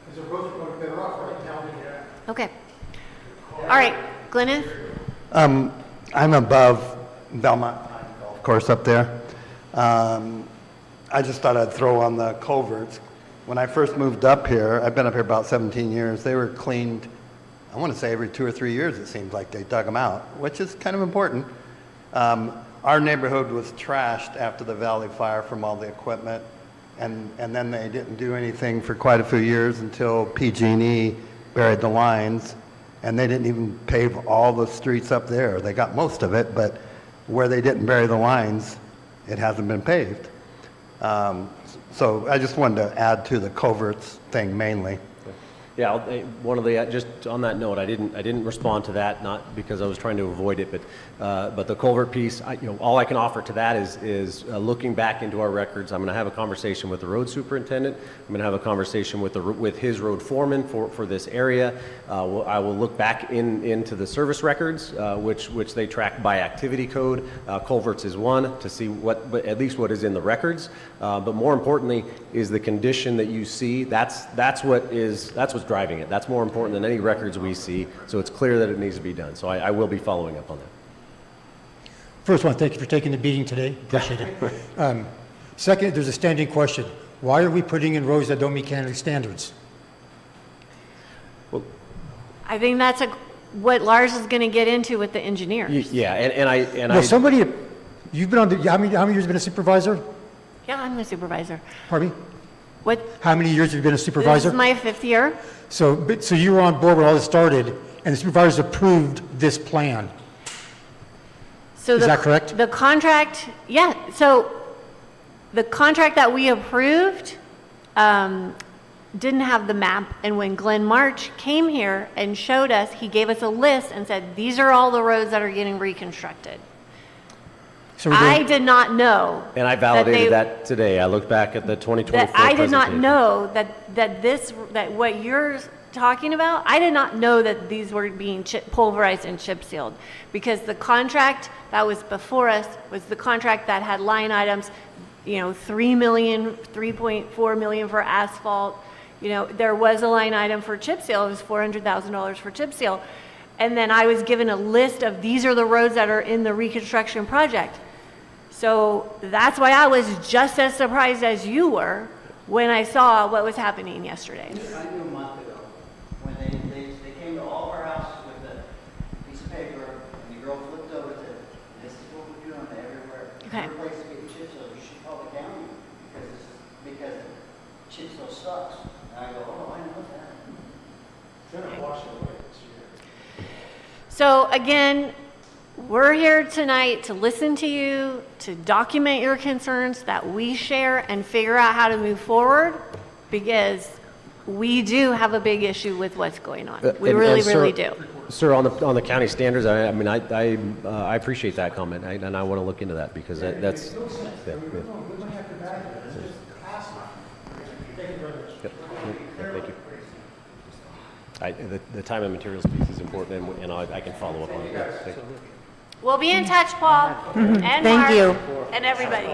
because the roads are going better off right now. Okay. All right, Gwyneth? I'm above Belmont Golf Course up there. I just thought I'd throw on the culverts. When I first moved up here, I've been up here about 17 years, they were cleaned, I want to say every 2 or 3 years it seems like they dug them out, which is kind of important. Our neighborhood was trashed after the Valley Fire from all the equipment, and then they didn't do anything for quite a few years until PG&E buried the lines, and they didn't even pave all the streets up there. They got most of it, but where they didn't bury the lines, it hasn't been paved. So I just wanted to add to the culverts thing mainly. Yeah, one of the, just on that note, I didn't respond to that, not because I was trying to avoid it, but the culvert piece, all I can offer to that is looking back into our records. I'm going to have a conversation with the road superintendent. I'm going to have a conversation with his road foreman for this area. I will look back into the service records, which they track by activity code. Culverts is one, to see at least what is in the records. But more importantly is the condition that you see. That's what's driving it. That's more important than any records we see. So it's clear that it needs to be done. So I will be following up on that. First one, thank you for taking the meeting today. Appreciate it. Second, there's a standing question. Why are we putting in roads that don't meet county standards? Well, I think that's what Lars is going to get into with the engineers. Yeah, and Well, I, somebody, you've been on the, how many years have you been a supervisor? Yeah, I'm the supervisor. Pardon me? What? How many years have you been a This supervisor? is my 5th year. So you were on board when all this started, and the supervisors approved this plan. So Is that correct? The contract, yeah. So the contract that we approved didn't have the map. And when Glenn March came here and showed us, he gave us a list and said, these are all the roads that are getting reconstructed. So I did not know. and I validated that today. I looked back at the 2024 That I did not presentation. know that what you're talking about, I did not know that these were being pulverized and chip sealed, because the contract that was before us was the contract that had line items, 3 million, 3.4 million for asphalt. There was a line item for chip seal. It was $400,000 for chip seal. And then I was given a list of these are the roads that are in the reconstruction project. So that's why I was just as surprised as you were when I saw what was happening yesterday. I knew a month ago, when they came to all of our houses with a piece of paper, and the girl flipped over to, this is what we're doing everywhere. Okay. Every place to get chip seal, you should call the county, because chip seal sucks. And I go, oh, I know that. It's gonna wash away this year. So again, we're here tonight to listen to you, to document your concerns that we share and figure out how to move forward, because we do have a big issue with what's going on. We And- really, and sir- really do. Sir, on the county standards, I appreciate that comment, and I want to look into that, because that's. Yeah, Yep. Thank you. The time and materials piece is important, and I can follow up on it. Yeah, thank you. We'll be in touch, Paul, and Thank Mark, you. and everybody.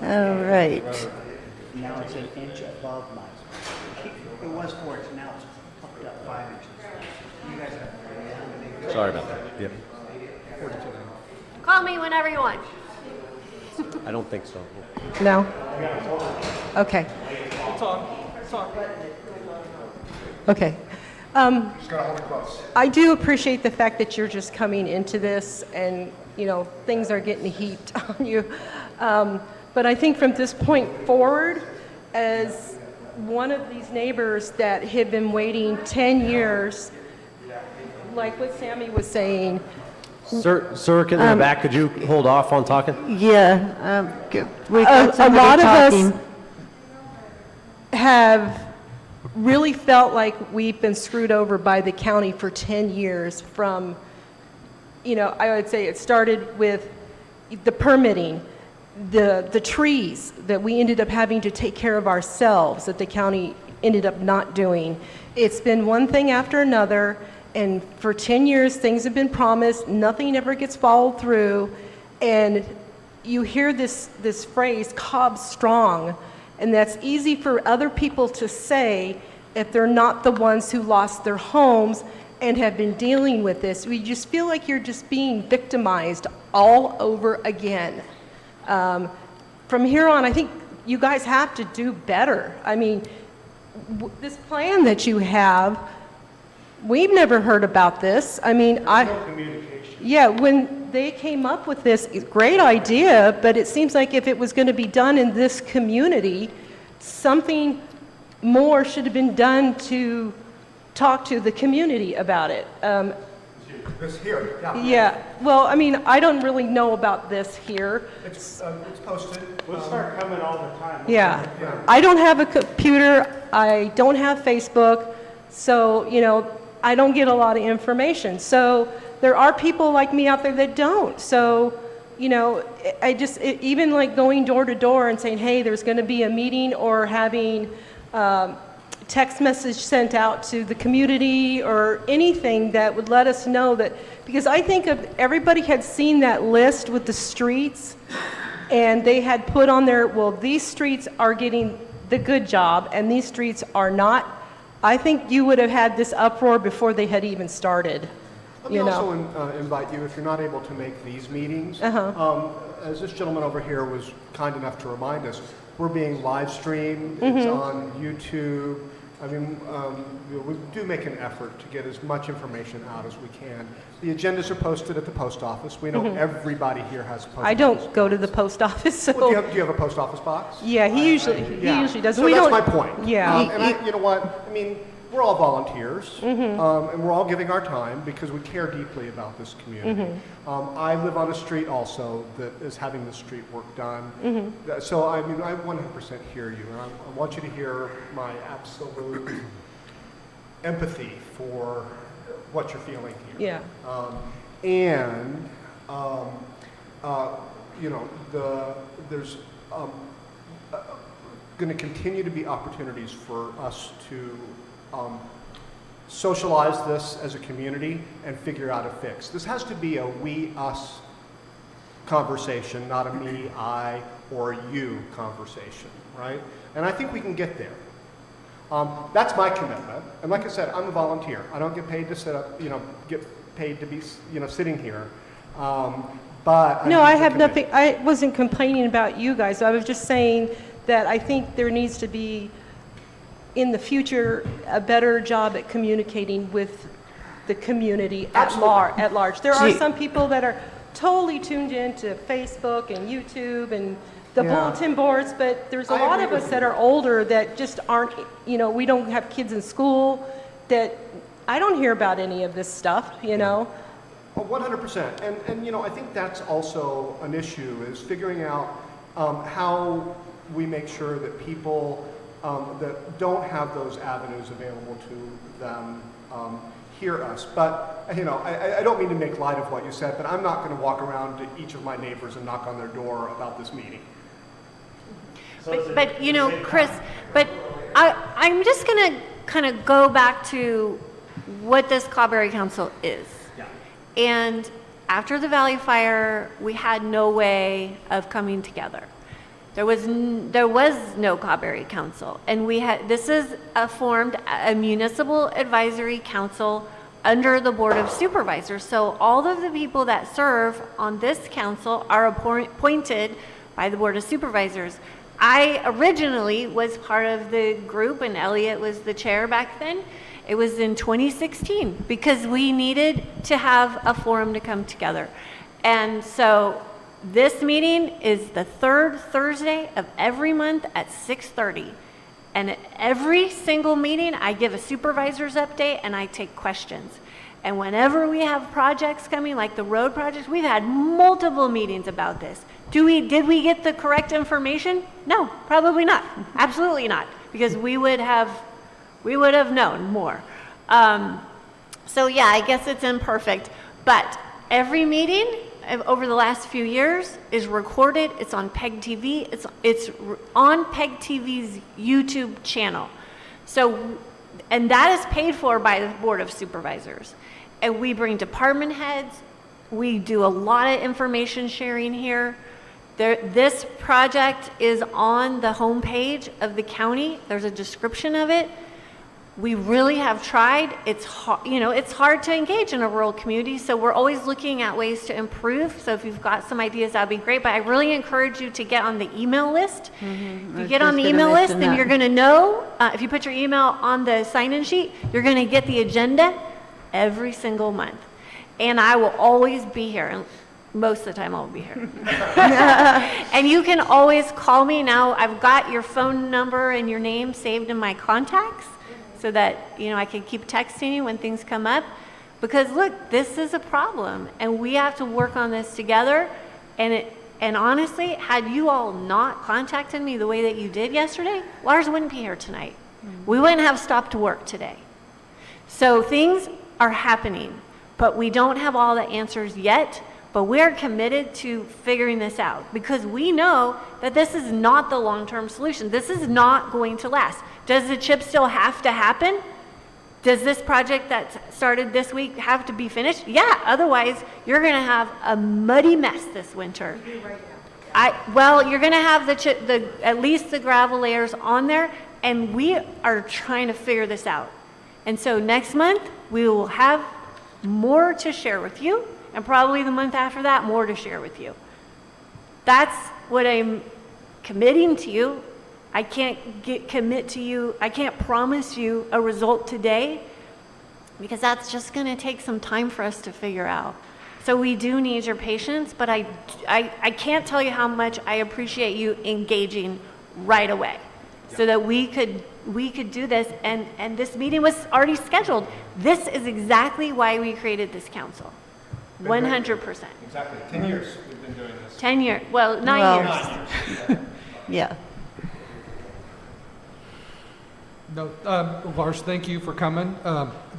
All right. Now it's an inch above my, it was 4 inches, now it's pumped up 5 inches. You guys have. Sorry about that. Yep. Call me whenever you want. I don't think so. No? Okay. It's on. It's on. Okay. I do appreciate the fact that you're just coming into this and, things are getting heaped on you. But I think from this point forward, as one of these neighbors that had been waiting 10 years, like what Sammy was saying. Sir, in the back, could you hold off on talking? Yeah, we got A somebody lot of talking. us have really felt like we've been screwed over by the county for 10 years from, I would say it started with the permitting, the trees that we ended up having to take care of ourselves that the county ended up not doing. It's been one thing after another, and for 10 years things have been promised, nothing ever gets followed through, and you hear this phrase, Cobb strong, and that's easy for other people to say if they're not the ones who lost their homes and have been dealing with this. We just feel like you're just being victimized all over again. From here on, I think you guys have to do better. I mean, this plan that you have, we've never heard about this. I mean, yeah, when they came up with this, great idea, but it seems like if it was going to be done in this community, something more should have been done to talk to the community about it. This here, yeah. Yeah, well, I mean, I don't really know about this here. It's posted. We'll start coming all the time. Yeah, I don't have a computer, I don't have Facebook, so, I don't get a lot of information. So there are people like me out there that don't. So, even like going door to door and saying, hey, there's going to be a meeting, or having text message sent out to the community or anything that would let us know that, because I think everybody had seen that list with the streets, and they had put on there, well, these streets are getting the good job and these streets are not. I think you would have had this uproar before they had even started. Let me also invite you, if you're not able to make these meetings, as this gentleman over here was kind enough to remind us, we're being live streamed. It's on YouTube, I mean, we do make an effort to get as much information out as we can. The agendas are posted at the post office. We know everybody here has a post office. I don't go to the post office, so. Well, do you have a post office box? Yeah, he usually does. So We that's don't- my point. Yeah. You know what? I mean, we're all volunteers, and we're all giving our time because we care deeply about this community. I live on a street also that is having the street work done. So, I mean, I 100% hear you, and I want you to hear my absolute empathy for what you're feeling here. Yeah. You know, there's going to continue to be opportunities for us to socialize this as a community and figure out a fix. This has to be a we-us conversation, not a me, I, or you conversation, right? And I think we can get there. That's my commitment. And like I said, I'm a volunteer. I don't get paid to sit up, get paid to be, sitting here. But No, I have nothing, I wasn't complaining about you guys. I was just saying that I think there needs to be, in the future, a better job at communicating with the community at large. There are some people that are totally tuned in to Facebook and YouTube and the bulletin boards, but there's a lot of us that are older that just aren't, we don't have kids in school, that I don't hear about any of this stuff, Well, 100%. And I think that's also an issue, is figuring out how we make sure that people that don't have those avenues available to them hear us. But, I don't mean to make light of what you said, but I'm not going to walk around to each of my neighbors and knock on their door about this meeting. But Chris, but I'm just going to kind of go back to what this Cobb Area Council is. And after the Valley Fire, we had no way of coming together. There was no Cobb Area Council, and this is formed a municipal advisory council under the Board of Supervisors. So all of the people that serve on this council are appointed by the Board of Supervisors. I originally was part of the group, and Elliot was the chair back then. It was in 2016 because we needed to have a forum to come together. And so this meeting is the third Thursday of every month at 6:30. And at every single meeting, I give a supervisor's update and I take questions. And whenever we have projects coming, like the road projects, we've had multiple meetings about this. Did we get the correct information? No, probably not. Absolutely not, because we would have known more. So yeah, I guess it's imperfect, but every meeting over the last few years is recorded. It's on PEG TV. It's on PEG TV's YouTube channel. So, and that is paid for by the Board of Supervisors. And we bring department heads. We do a lot of information sharing here. This project is on the homepage of the county. There's a description of it. We really have tried. It's hard to engage in a rural community, so we're always looking at ways to improve. So if you've got some ideas, that'd be great. But I really encourage you to get on the email list. If you get on the email list, then you're going to know. If you put your email on the sign-in sheet, you're going to get the agenda every single month. And I will always be here. And most of the time I'll be here. And you can always call me. Now I've got your phone number and your name saved in my contacts, so that I can keep texting you when things come up. Because look, this is a problem, and we have to work on this together. And honestly, had you all not contacted me the way that you did yesterday, Lars wouldn't be here tonight. We wouldn't have stopped work today. So things are happening, but we don't have all the answers yet. But we're committed to figuring this out, because we know that this is not the long-term solution. This is not going to last. Does the chip still have to happen? Does this project that started this week have to be finished? Yeah, otherwise you're going to have a muddy mess this winter. You're going to have at least the gravel layers on there, and we are trying to figure this out. And so next month we will have more to share with you. And probably the month after that, more to share with you. That's what I'm committing to you. I can't commit to you, I can't promise you a result today, because that's just going to take some time for us to figure out. So we do need your patience, but I can't tell you how much I appreciate you engaging right away, so that we could do this, and this meeting was already scheduled. This is exactly why we created this council. 100%. Exactly, 10 years we've been doing this. 10 years, well, 9 Well, years. Yeah. No, Lars, thank you for coming.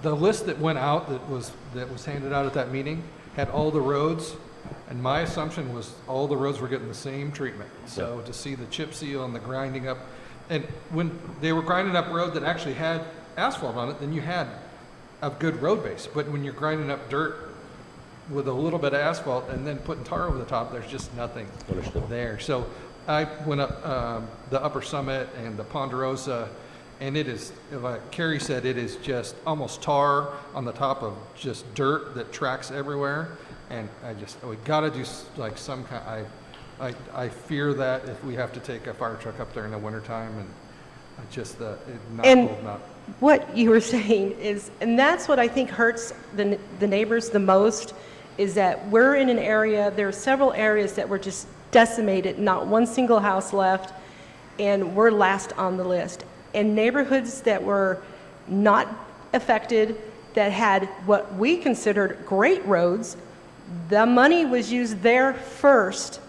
The list that went out that was handed out at that meeting had all the roads, and my assumption was all the roads were getting the same treatment. So to see the chip seal and the grinding up, and when they were grinding up road that actually had asphalt on it, then you had a good road base. But when you're grinding up dirt with a little bit of asphalt and then putting tar over the top, there's just nothing there. So I went up the Upper Summit and the Ponderosa, and it is, like Carrie said, it is just almost tar on the top of just dirt that tracks everywhere. And we gotta do like some kind, I fear that if we have to take a fire truck up there in the wintertime, and just not And holding up. what you were saying is, and that's what I think hurts the neighbors the most, is that we're in an area, there are several areas that were just decimated, not one single house left, and we're last on the list. And neighborhoods that were not affected, that had what we considered great roads, the money was used there first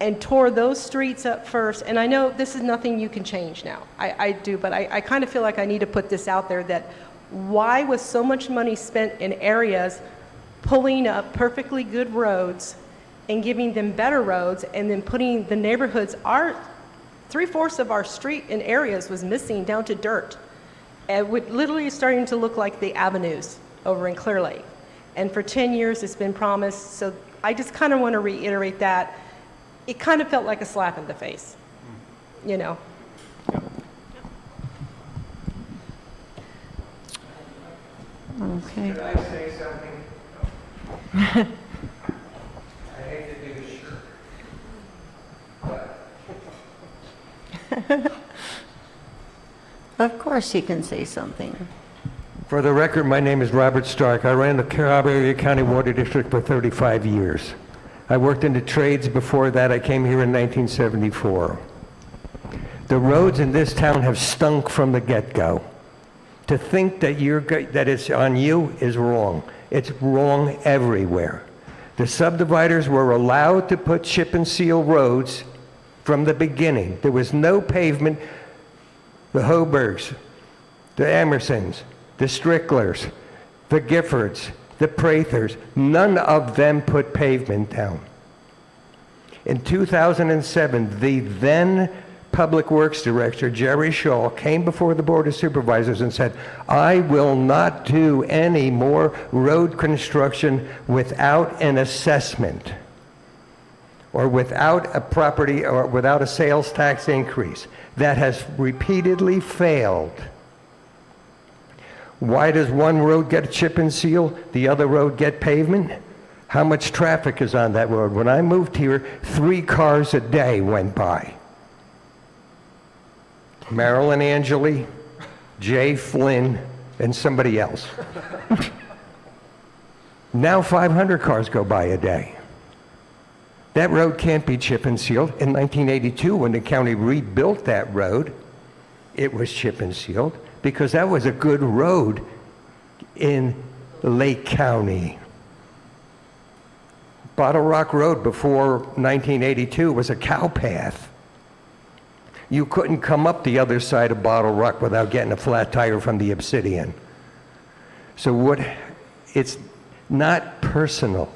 and tore those streets up first. And I know this is nothing you can change now. I do, but I kind of feel like I need to put this out there, that why was so much money spent in areas pulling up perfectly good roads and giving them better roads, and then putting the neighborhoods, our 3/4 of our street in areas was missing down to dirt. And it literally starting to look like the avenues over in Clear Lake. And for 10 years it's been promised, so I just kind of want to reiterate that. It kind of felt like a slap in the face, you know. Okay. Could I say something? I hate to do this, but Of course you can say something. for the record, my name is Robert Stark. I ran the Cobb Area County Water District for 35 years. I worked in the trades before that. I came here in 1974. The roads in this town have stunk from the get-go. To think that that it's on you is wrong. It's wrong everywhere. The subdividers were allowed to put chip and seal roads from the beginning. There was no pavement. The Hobergs, the Emersons, the Stricklers, the Giffords, the Prathers, none of them put pavement down. In 2007, the then Public Works Director, Jerry Shaw, came before the Board of Supervisors and said, I will not do any more road construction without an assessment, or without a property, or without a sales tax increase. That has repeatedly failed. Why does one road get chip and seal, the other road get pavement? How much traffic is on that road? When I moved here, 3 cars a day went by. Marilyn Angeli, Jay Flynn, and somebody else. Now 500 cars go by a day. That road can't be chip and sealed. In 1982, when the county rebuilt that road, it was chip and sealed because that was a good road in Lake County. Bottle Rock Road before 1982 was a cow path. You couldn't come up the other side of Bottle Rock without getting a flat tire from the Obsidian. So it's not personal.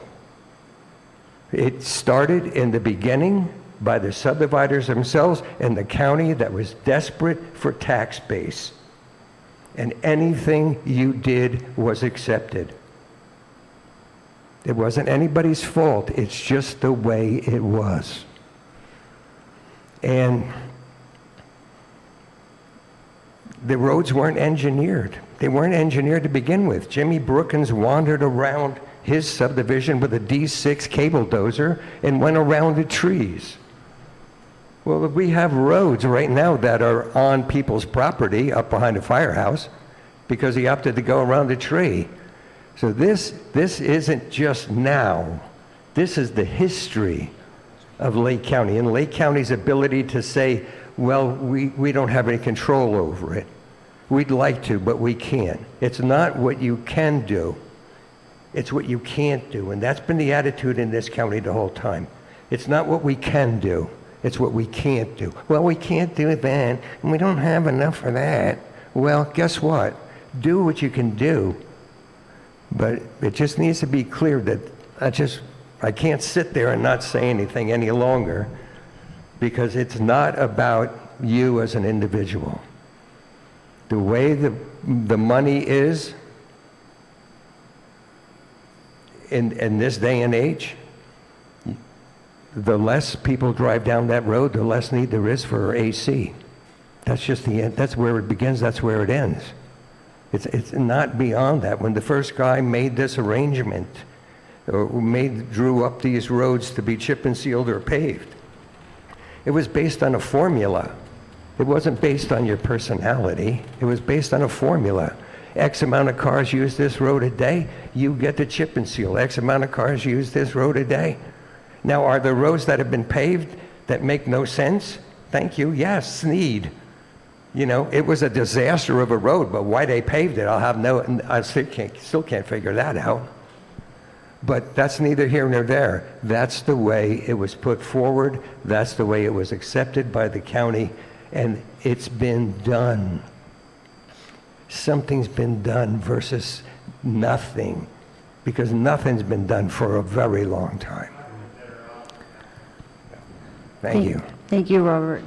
It started in the beginning by the subdividers themselves in the county that was desperate for tax base. And anything you did was accepted. It wasn't anybody's fault. It's just the way it was. And the roads weren't engineered. They weren't engineered to begin with. Jimmy Brookins wandered around his subdivision with a D6 cable dozer and went around the trees. Well, we have roads right now that are on people's property up behind the firehouse because he opted to go around a tree. So this isn't just now. This is the history of Lake County and Lake County's ability to say, well, we don't have any control over it. We'd like to, but we can't. It's not what you can do. It's what you can't do. And that's been the attitude in this county the whole time. It's not what we can do. It's what we can't do. Well, we can't do that, and we don't have enough for that. Well, guess what? Do what you can do. But it just needs to be clear that I can't sit there and not say anything any longer because it's not about you as an individual. The way the money is in this day and age, the less people drive down that road, the less need there is for AC. That's just the end. That's where it begins. That's where it ends. It's not beyond that. When the first guy made this arrangement, or drew up these roads to be chip and sealed or paved, it was based on a formula. It wasn't based on your personality. It was based on a formula. X amount of cars use this road a day, you get the chip and seal. X amount of cars use this road a day. Now, are there roads that have been paved that make no sense? Thank you. Yes, Sneed. You know, it was a disaster of a road, but why they paved it, I still can't figure that out. But that's neither here nor there. That's the way it was put forward. That's the way it was accepted by the county, and it's been done. Something's been done versus nothing, because nothing's been done for a very long time. Thank you. Thank you, Robert.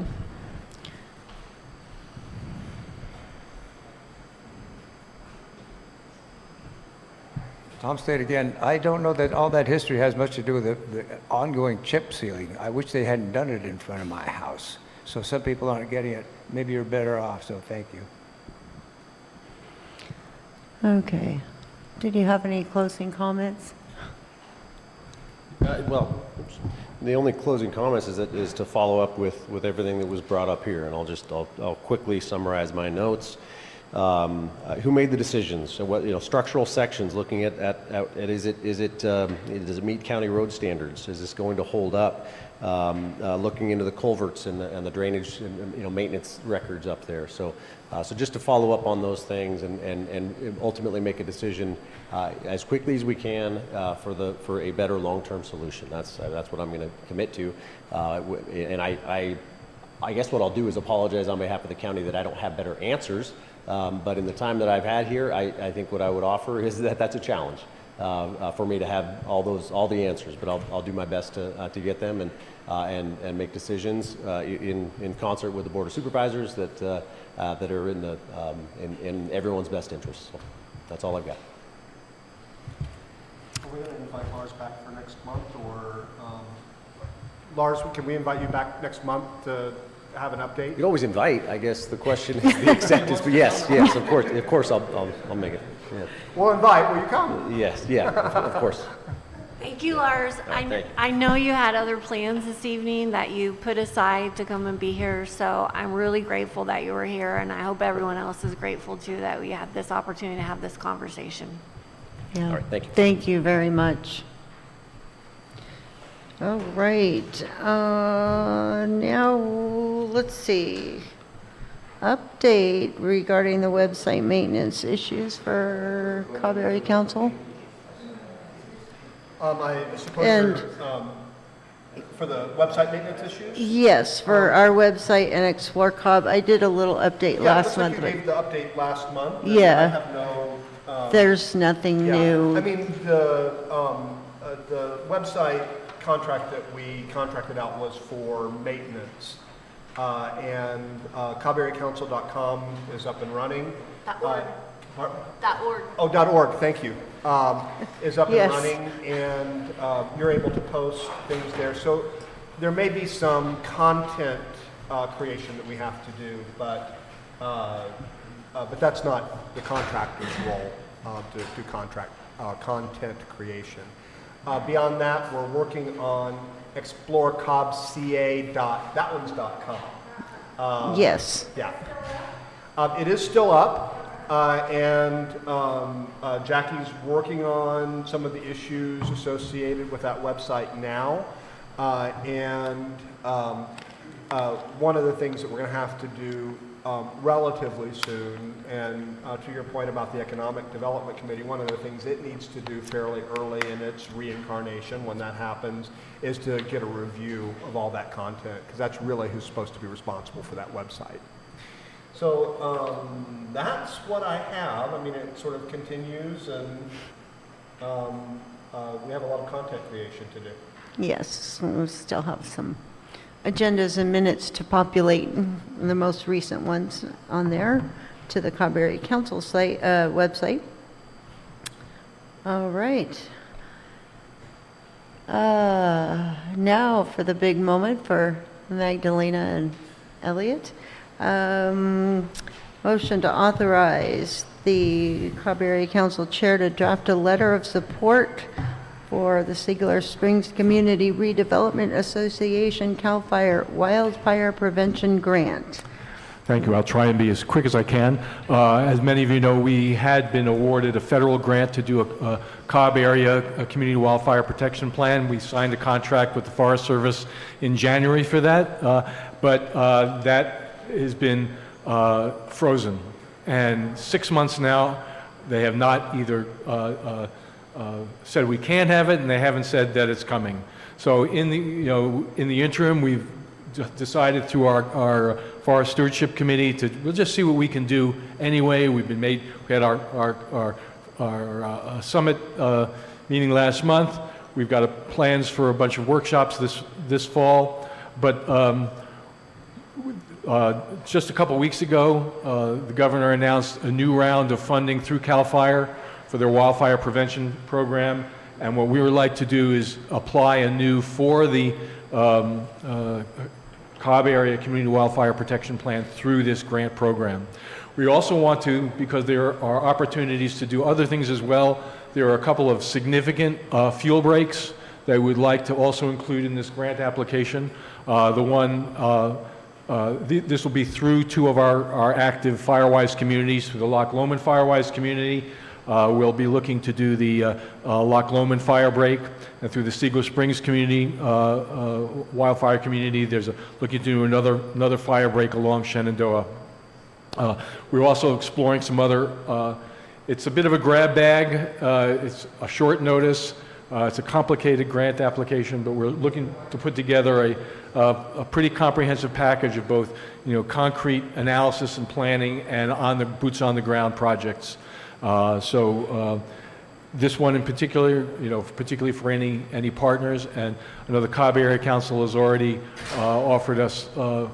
Tom State again. I don't know that all that history has much to do with the ongoing chip sealing. I wish they hadn't done it in front of my house. So some people aren't getting it. Maybe you're better off, so thank you. Okay. Did you have any closing comments? Well, the only closing comments is to follow up with everything that was brought up here, and I'll quickly summarize my notes. Who made the decisions? So what, structural sections, looking at does it meet county road standards? Is this going to hold up? Looking into the culverts and the drainage and maintenance records up there. So just to follow up on those things and ultimately make a decision as quickly as we can for a better long-term solution. That's what I'm going to commit to. And I guess what I'll do is apologize on behalf of the county that I don't have better answers. But in the time that I've had here, I think what I would offer is that's a challenge for me to have all the answers. But I'll do my best to get them and make decisions in concert with the Board of Supervisors that are in everyone's best interest. So that's all I've got. Are we going to invite Lars back for next month, or Lars, can we invite you back next month to have an update? You can always invite. I guess the question is the acceptance. But yes, of course, I'll make it. Yeah. We'll invite. Will you come? Yes, yeah, of course. Thank you, Lars. Thank you. I know you had other plans this evening that you put aside to come and be here, so I'm really grateful that you were here, and I hope everyone else is grateful too that we had this opportunity to have this conversation. Yeah. All right, thank you. Thank you very much. All right. Now, let's see. Update regarding the website maintenance issues for Cobb Area Council. I suppose And- for the website maintenance issues? Yes, for our website and Explore Cobb. I did a little update last month. Yeah, it looks like you gave the update last month. and Yeah. I have no... There's nothing new. I mean, the website contract that we contracted out was for maintenance. And CobbAreaCouncil.com is up and running. .org. .org. Oh, .org, thank you. Is up Yes. and running, and you're able to post things there. So there may be some content creation that we have to do, but that's not the contractor's role to do content creation. Beyond that, we're working on explorecobbca.com. Yes. Yeah. It is still up, and Jackie's working on some of the issues associated with that website now. One of the things that we're going to have to do relatively soon, and to your point about the Economic Development Committee, one of the things it needs to do fairly early in its reincarnation, when that happens, is to get a review of all that content, because that's really who's supposed to be responsible for that website. So that's what I have. I mean, it sort of continues, and we have a lot of content creation to do. Yes, we still have some agendas and minutes to populate, the most recent ones on there to the Cobb Area Council site, website. All right. Now for the big moment for Magdalena and Elliot. Motion to authorize the Cobb Area Council Chair to draft a letter of support for the Siegler Springs Community Redevelopment Association CAL FIRE Wildfire Prevention Grant. Thank you. I'll try and be as quick as I can. As many of you know, we had been awarded a federal grant to do a Cobb area a community wildfire protection plan. We signed a contract with the Forest Service in January for that, but that has been frozen. And 6 months now, they have not either said we can't have it, and they haven't said that it's coming. So in the interim, we've decided through our Forest Stewardship Committee we'll just see what we can do anyway. We had our summit meeting last month. We've got plans for a bunch of workshops this fall, but just a couple weeks ago, the governor announced a new round of funding through CAL FIRE for their wildfire prevention program, and what we would like to do is apply anew for the Cobb Area Community Wildfire Protection Plan through this grant program. We also want to, because there are opportunities to do other things as well, there are a couple of significant fuel breaks that we'd like to also include in this grant application. This will be through two of our active Firewise communities, through the Loch Lomond Firewise community. We'll be looking to do the Loch Lomond fire break, and through the Siegler Springs community, wildfire community, looking to do another fire break along Shenandoah. We're also exploring some other, it's a bit of a grab bag, it's a short notice, it's a complicated grant application, but we're looking to put together a pretty comprehensive package of both, concrete analysis and planning and boots on the ground projects. This one in particular, particularly for any partners, and I know the Cobb Area Council has already offered us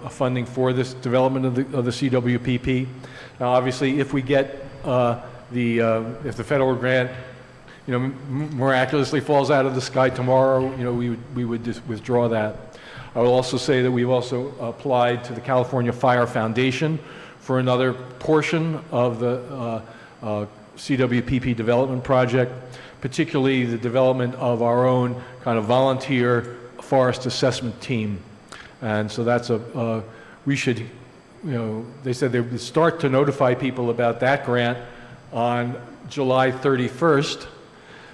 funding for this development of the CWPP. Now, obviously, if we get if the federal grant, miraculously falls out of the sky tomorrow, we would just withdraw that. I will also say that we've also applied to the California Fire Foundation for another portion of the CWPP development project, particularly the development of our own kind of volunteer forest assessment team. And so that's we should, they said they would start to notify people about that grant on July 31st.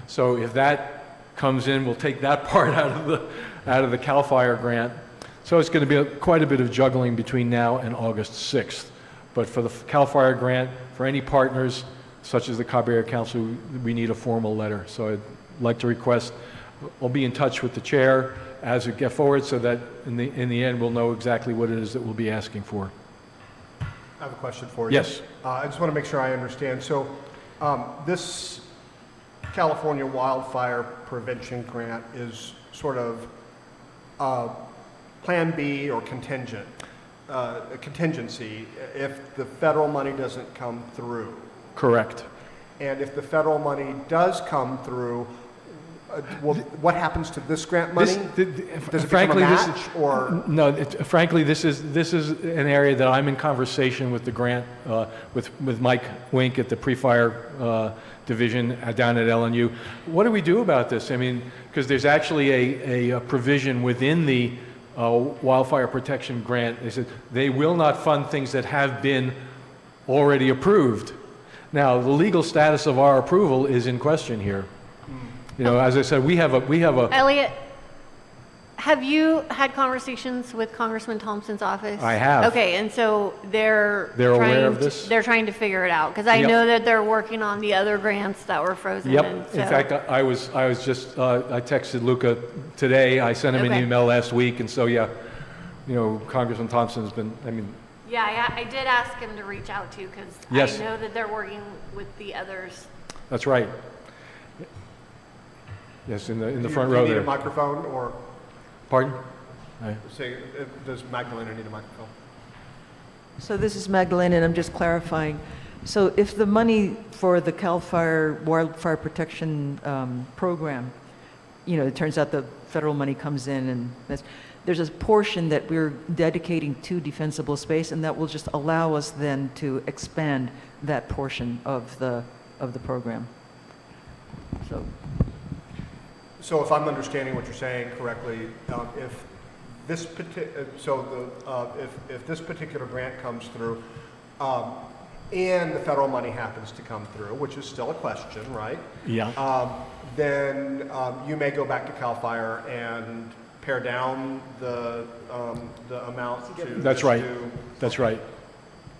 So if that comes in, we'll take that part out of the CAL FIRE grant. So it's going to be quite a bit of juggling between now and August 6th. But for the CAL FIRE grant, for any partners, such as the Cobb Area Council, we need a formal letter. So I'd like to request, I'll be in touch with the chair as we get forward so that in the end we'll know exactly what it is that we'll be asking for. I have a question for you. Yes. I just want to make sure I understand. So this California Wildfire Prevention Grant is sort of Plan B or contingent, a contingency if the federal money doesn't come through. Correct. And if the federal money does come through, Well, what happens to this grant money? Does it Frankly, become a this match, or? No, frankly, this is an area that I'm in conversation with the grant, with Mike Wink at the pre-fire division down at LNU. What do we do about this? I mean, because there's actually a provision within the wildfire protection grant. They said they will not fund things that have been already approved. Now, the legal status of our approval is in question here. You know, as I said, we have a. Elliot, have you had conversations with Congressman Thompson's office? I have. Okay, and so they're aware of this? They're trying to figure it out, because I Yep. know that they're working on the other grants that were frozen. Yep. and In so- fact, I was just, I texted Luca today. I sent him an Okay. email last week, and so, yeah, you know, Congressman Thompson's been, I mean, Yeah, I did ask him to reach out to, because Yes. I know that they're working with the others. that's right. Yes, in the front Do row you need there. a microphone, or Pardon? does Magdalena need a microphone? So this is Magdalena, and I'm just clarifying. So if the money for the CAL FIRE wildfire protection program, you know, it turns out the federal money comes in, and there's a portion that we're dedicating to defensible space, and that will just allow us then to expand that portion of the program. So if I'm understanding what you're saying correctly, if this if this particular grant comes through, and the federal money happens to come through, which is still a question, right? Yeah. Then you may go back to CAL FIRE and pare down the amount to. That's right. That's right.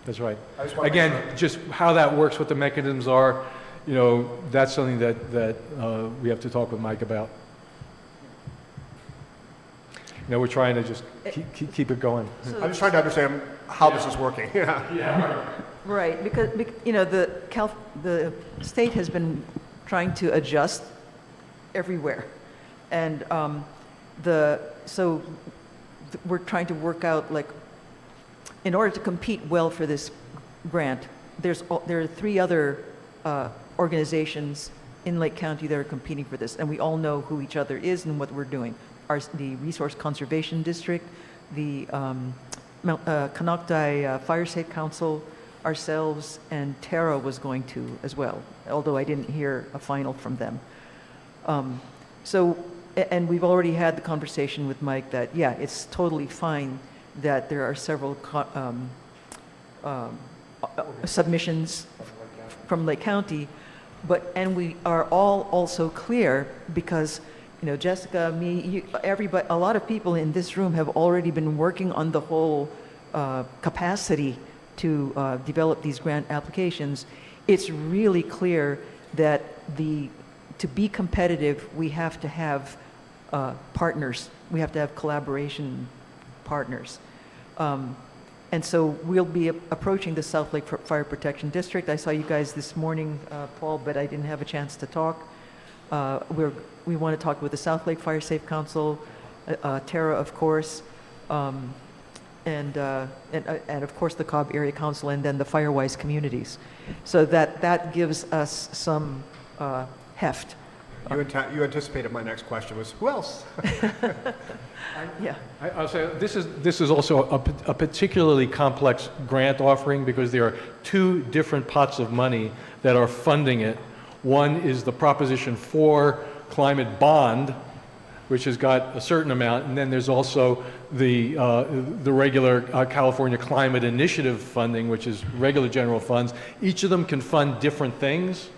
That's right. Again, just how that works, what the mechanisms are, you know, that's something that we have to talk with Mike about. You know, we're trying to just keep it going. I'm just trying to understand how this is working. Yeah. Right, because you know, the state has been trying to adjust everywhere, and we're trying to work out, like, in order to compete well for this grant, there are 3 other organizations in Lake County that are competing for this, and we all know who each other is and what we're doing. The Resource Conservation District, the Canocti Fire Safe Council, ourselves, and Tara was going to as well, although I didn't hear a final from them. And we've already had the conversation with Mike that, yeah, it's totally fine that there are several submissions from Lake County, and we are all also clear because, you know, Jessica, me, everybody, a lot of people in this room have already been working on the whole capacity to develop these grant applications. It's really clear that to be competitive, we have to have partners. We have to have collaboration partners. And so we'll be approaching the South Lake Fire Protection District. I saw you guys this morning, Paul, but I didn't have a chance to talk. We want to talk with the South Lake Fire Safe Council, Tara, of course, and of course the Cobb Area Council, and then the Firewise communities. So that gives us some heft. You anticipated my next question was, who else? Yeah. I'll say this is also a particularly complex grant offering because there are 2 different pots of money that are funding it. One is the Proposition 4 climate bond, which has got a certain amount, and then there's also the regular California Climate Initiative funding, which is regular general funds. Each of them can fund different things,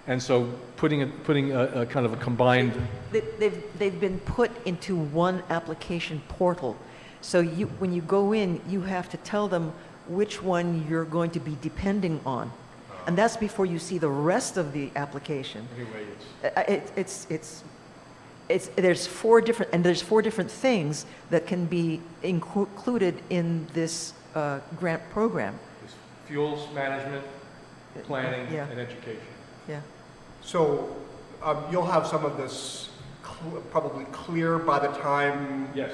and so putting a kind of a combined. They've been put into one application portal, so when you go in, you have to tell them which one you're going to be depending on. And that's before you see the rest of the application. There's 4 different things that can be included in this grant program. Fuels management, planning, Yeah. and education. Yeah. So you'll have some of this probably clear by the time. Yes.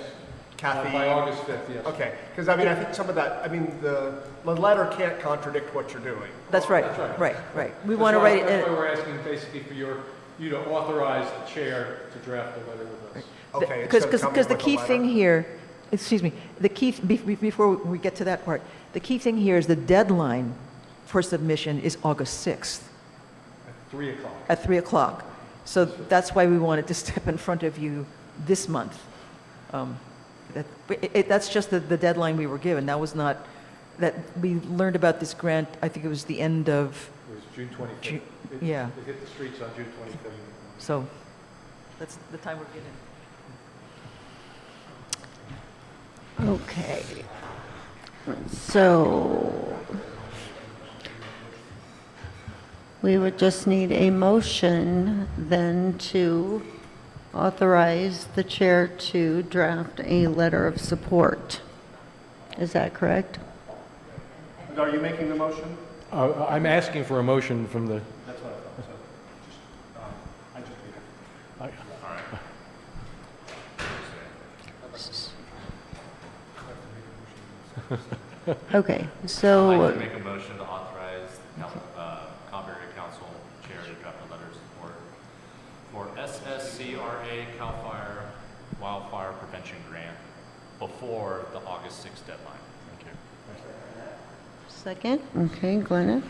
Kathy. By August 5th, yes. Okay, because I mean, I think some of that, I mean, the letter can't contradict what you're doing. That's right. That's Right. We That's want to why- write it. That's why we're asking basically for your you to authorize the chair to draft a letter with us. Okay, it's gonna come in Because the with a key letter. thing here, excuse me, the key, before we get to that part, the key thing here is the deadline for submission is August 6th At 3 o'clock. at 3 o'clock. So that's why we wanted to step in front of you this month. That's just the deadline we were given. That was not, that we learned about this grant, I think it was the end of, It was June 25th. Ju- It- yeah. It hit the streets on June 25th. so that's the time we're given. Okay. So we would just need a motion then to authorize the chair to draft a letter of support. Is that correct? Are you making the motion? I'm asking for a motion from the, That's what I thought, so just, I just need it. Okay, I'd so, like to make a motion to authorize Cobb Area Council Chair to draft a letter of support for SSCRA CAL FIRE Wildfire Prevention Grant before the August 6th deadline. Thank you. second, okay, Glenna.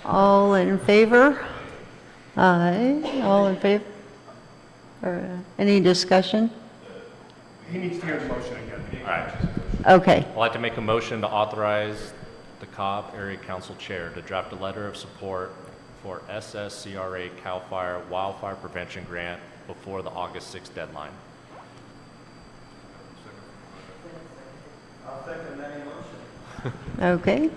All in favor? Aye, all in favor? Or any discussion? He needs to hear the motion again. All right. Okay, I'd like to make a motion to authorize the Cobb Area Council Chair to draft a letter of support for SSCRA CAL FIRE Wildfire Prevention Grant before the August 6th deadline. I'll second that motion. okay.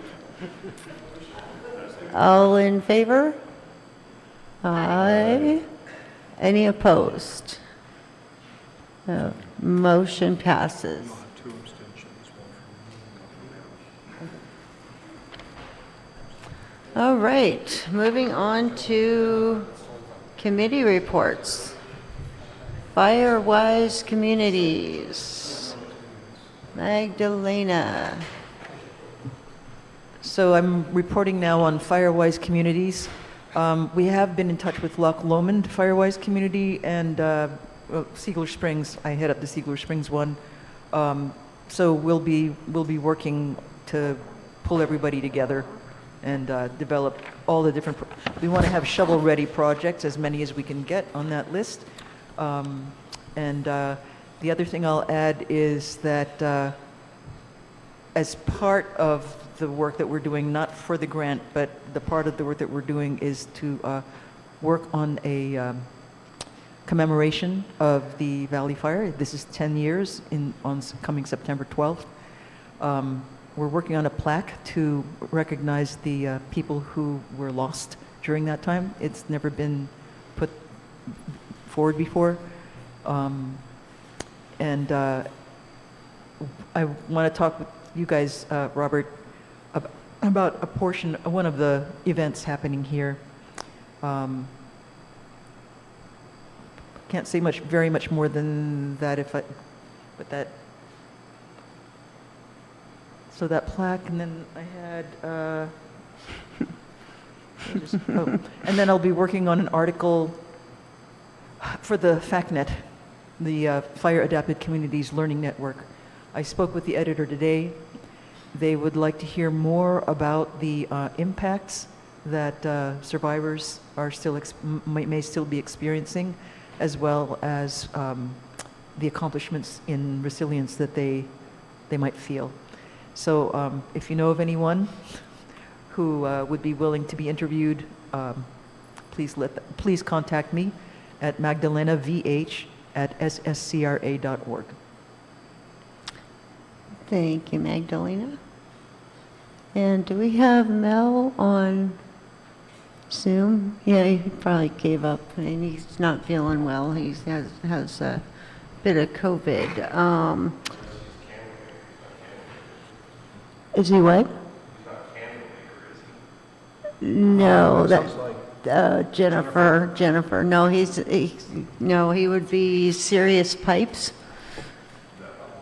All in favor? Aye. Any opposed? Motion passes. All right, moving on to committee reports. Firewise Communities. Magdalena. So I'm reporting now on Firewise Communities. We have been in touch with Loch Lomond Firewise Community and Siegler Springs. I head up the Siegler Springs one. So we'll be working to pull everybody together and develop all the different. We want to have shovel-ready projects, as many as we can get on that list. And the other thing I'll add is that as part of the work that we're doing, not for the grant, but the part of the work that we're doing is to work on a commemoration of the Valley Fire. This is 10 years on coming September 12th. We're working on a plaque to recognize the people who were lost during that time. It's never been put forward before. And I want to talk with you guys, Robert, about a portion, one of the events happening here. Can't say very much more than that but that. So that plaque, and then I had, and then I'll be working on an article for the FACNet, the Fire Adapted Communities Learning Network. I spoke with the editor today. They would like to hear more about the impacts that survivors are may still be experiencing, as well as the accomplishments in resilience that they might feel. So if you know of anyone who would be willing to be interviewed, please contact me at magdalenavh@sscra.org. Thank you, Magdalena. And do we have Mel on Zoom? Yeah, he probably gave up, and he's not feeling well. He has a bit of COVID. Is he what? No, Jennifer. No, he would be Serious Pipes.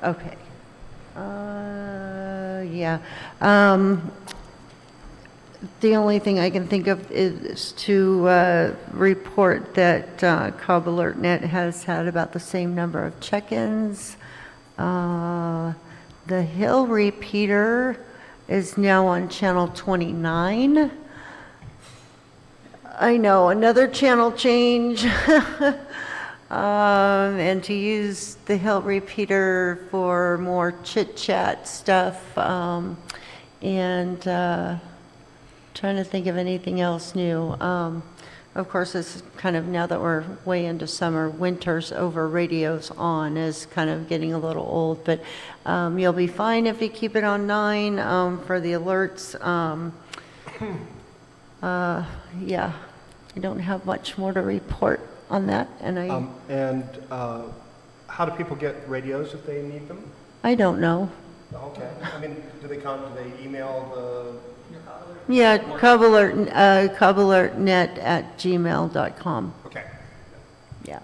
Okay. Yeah. The only thing I can think of is to report that Cobb AlertNet has had about the same number of check-ins. The Hill repeater is now on channel 29. I know, another channel change. And to use the Hill repeater for more chit-chat stuff. Trying to think of anything else new. Of course, it's kind of, now that we're way into summer, winter's over, radio's on is kind of getting a little old, but you'll be fine if you keep it on 9 for the alerts. Yeah, I don't have much more to report on that, and how do people get radios if they need them? I don't know. Okay. I mean, do they email the? Yeah, cobbalertnet@gmail.com. Okay. Yeah.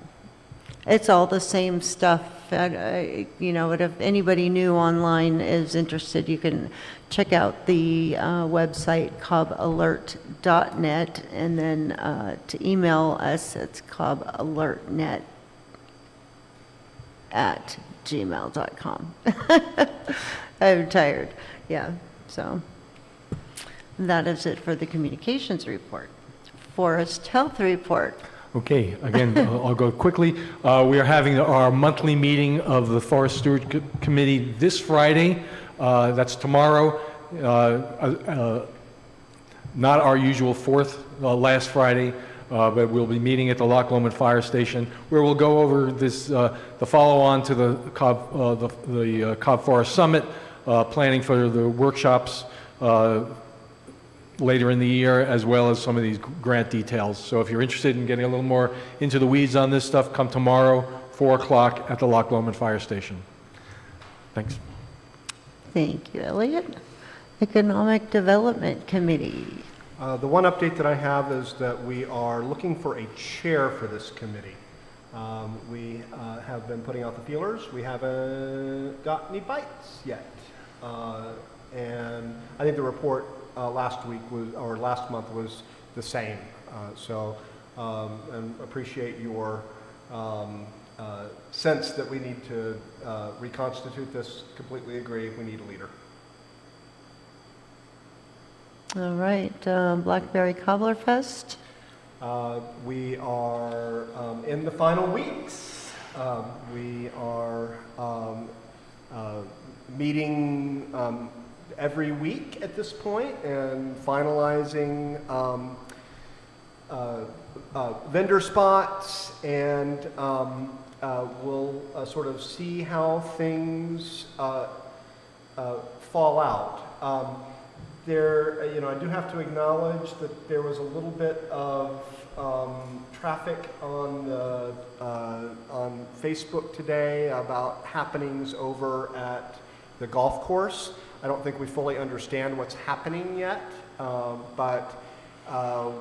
It's all the same stuff. You know, if anybody new online is interested, you can check out the website cobbalert.net, and then to email us, it's cobbalertnet@gmail.com. I'm tired. Yeah, so that is it for the communications report. Forest health report. Okay, again, I'll go quickly. We are having our monthly meeting of the Forest Steward Committee this Friday. That's tomorrow. Not our usual last Friday, but we'll be meeting at the Loch Lomond Fire Station, where we'll go over this, the follow-on to the Cobb Forest Summit, planning for the workshops later in the year, as well as some of these grant details. So if you're interested in getting a little more into the weeds on this stuff, come tomorrow, 4 o'clock at the Loch Lomond Fire Station. Thanks. Thank you, Elliot. Economic Development Committee. The one update that I have is that we are looking for a chair for this committee. We have been putting out the feelers. We haven't got any bites yet. And I think the report last month was the same. And appreciate your sense that we need to reconstitute this. Completely agree. We need a leader. All right, Blackberry Cobbler Fest. We are in the final weeks. We are meeting every week at this point and finalizing vendor spots, and we'll sort of see how things fall out. I do have to acknowledge that there was a little bit of traffic on Facebook today about happenings over at the golf course. I don't think we fully understand what's happening yet, but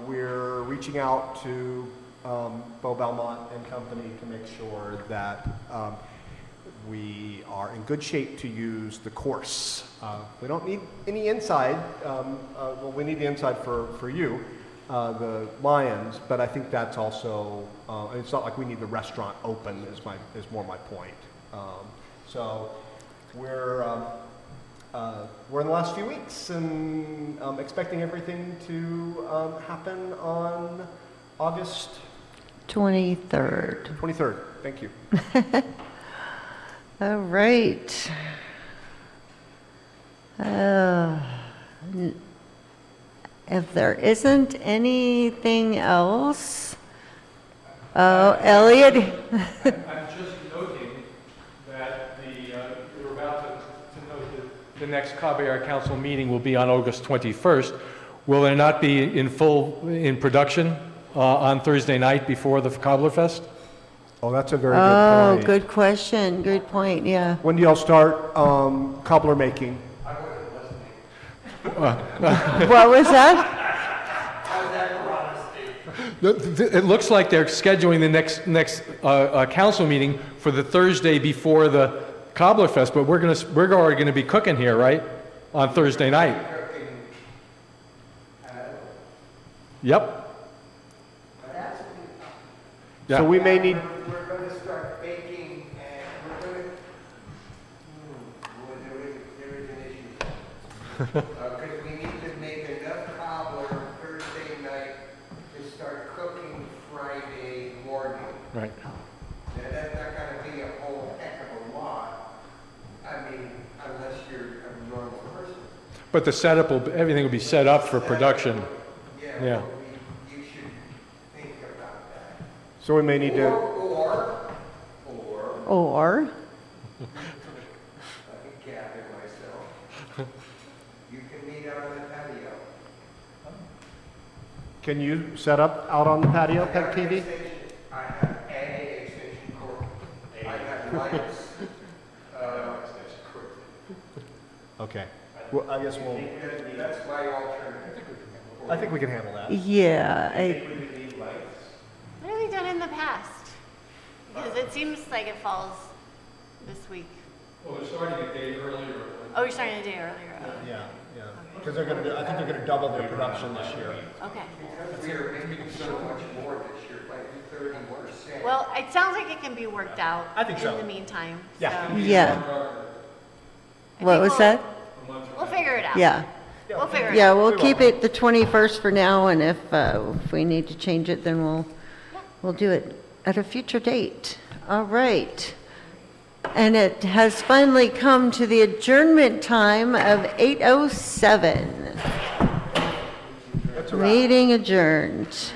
we're reaching out to Bo Belmont and company to make sure that we are in good shape to use the course. We don't need any inside. Well, we need the inside for you, the Lions, but I think that's also, it's not like we need the restaurant open is more my point. So we're in the last few weeks, and expecting everything to happen on August 23rd. 23rd. Thank you. All right. If there isn't anything else, Elliot. I'm just noting that you're about to note that the next Cobb Area Council meeting will be on August 21st. Will there not be in production on Thursday night before the Cobbler Fest? Oh, that's a very good point. Good question. Good point, yeah. When do y'all start cobbler making? What was that? It looks like they're scheduling the next council meeting for the Thursday before the Cobbler Fest, but we're already going to be cooking here, right? On Thursday night. Yep. Yeah. So we may need, We're going to start baking, and we're going to, there is an issue. Because we need to make enough cobbler Thursday night to start cooking Friday morning. Right. Now, that's not going to be a whole heck of a lot, I mean, unless you're a normal person. But the setup will, everything will be set up for production. Yeah. Well, you should think about that. so we may need to, Or, I can gather myself. You can meet out on the patio. can you set up out on the patio, Peg TV? I have a extension cord. I have lights. Okay. Well, I guess we'll, That's my alternative. I think we can handle that. yeah, What have we done in the past? Because it seems like it falls this week. Well, we're starting a day earlier. Oh, you're starting a day earlier. Yeah, yeah. Because they're gonna, I think they're gonna double their production this year. Okay. We are making so much more this year, like 30%. Well, it sounds like it can be worked out. I think so. In the meantime. Yeah. So yeah. What was that? we'll figure it out. Yeah. We'll figure it Yeah, out. we'll keep it the 21st for now, and if we need to change it, then we'll do it at a future date. All right. And it has finally come to the adjournment time of 8:07. Meeting adjourned.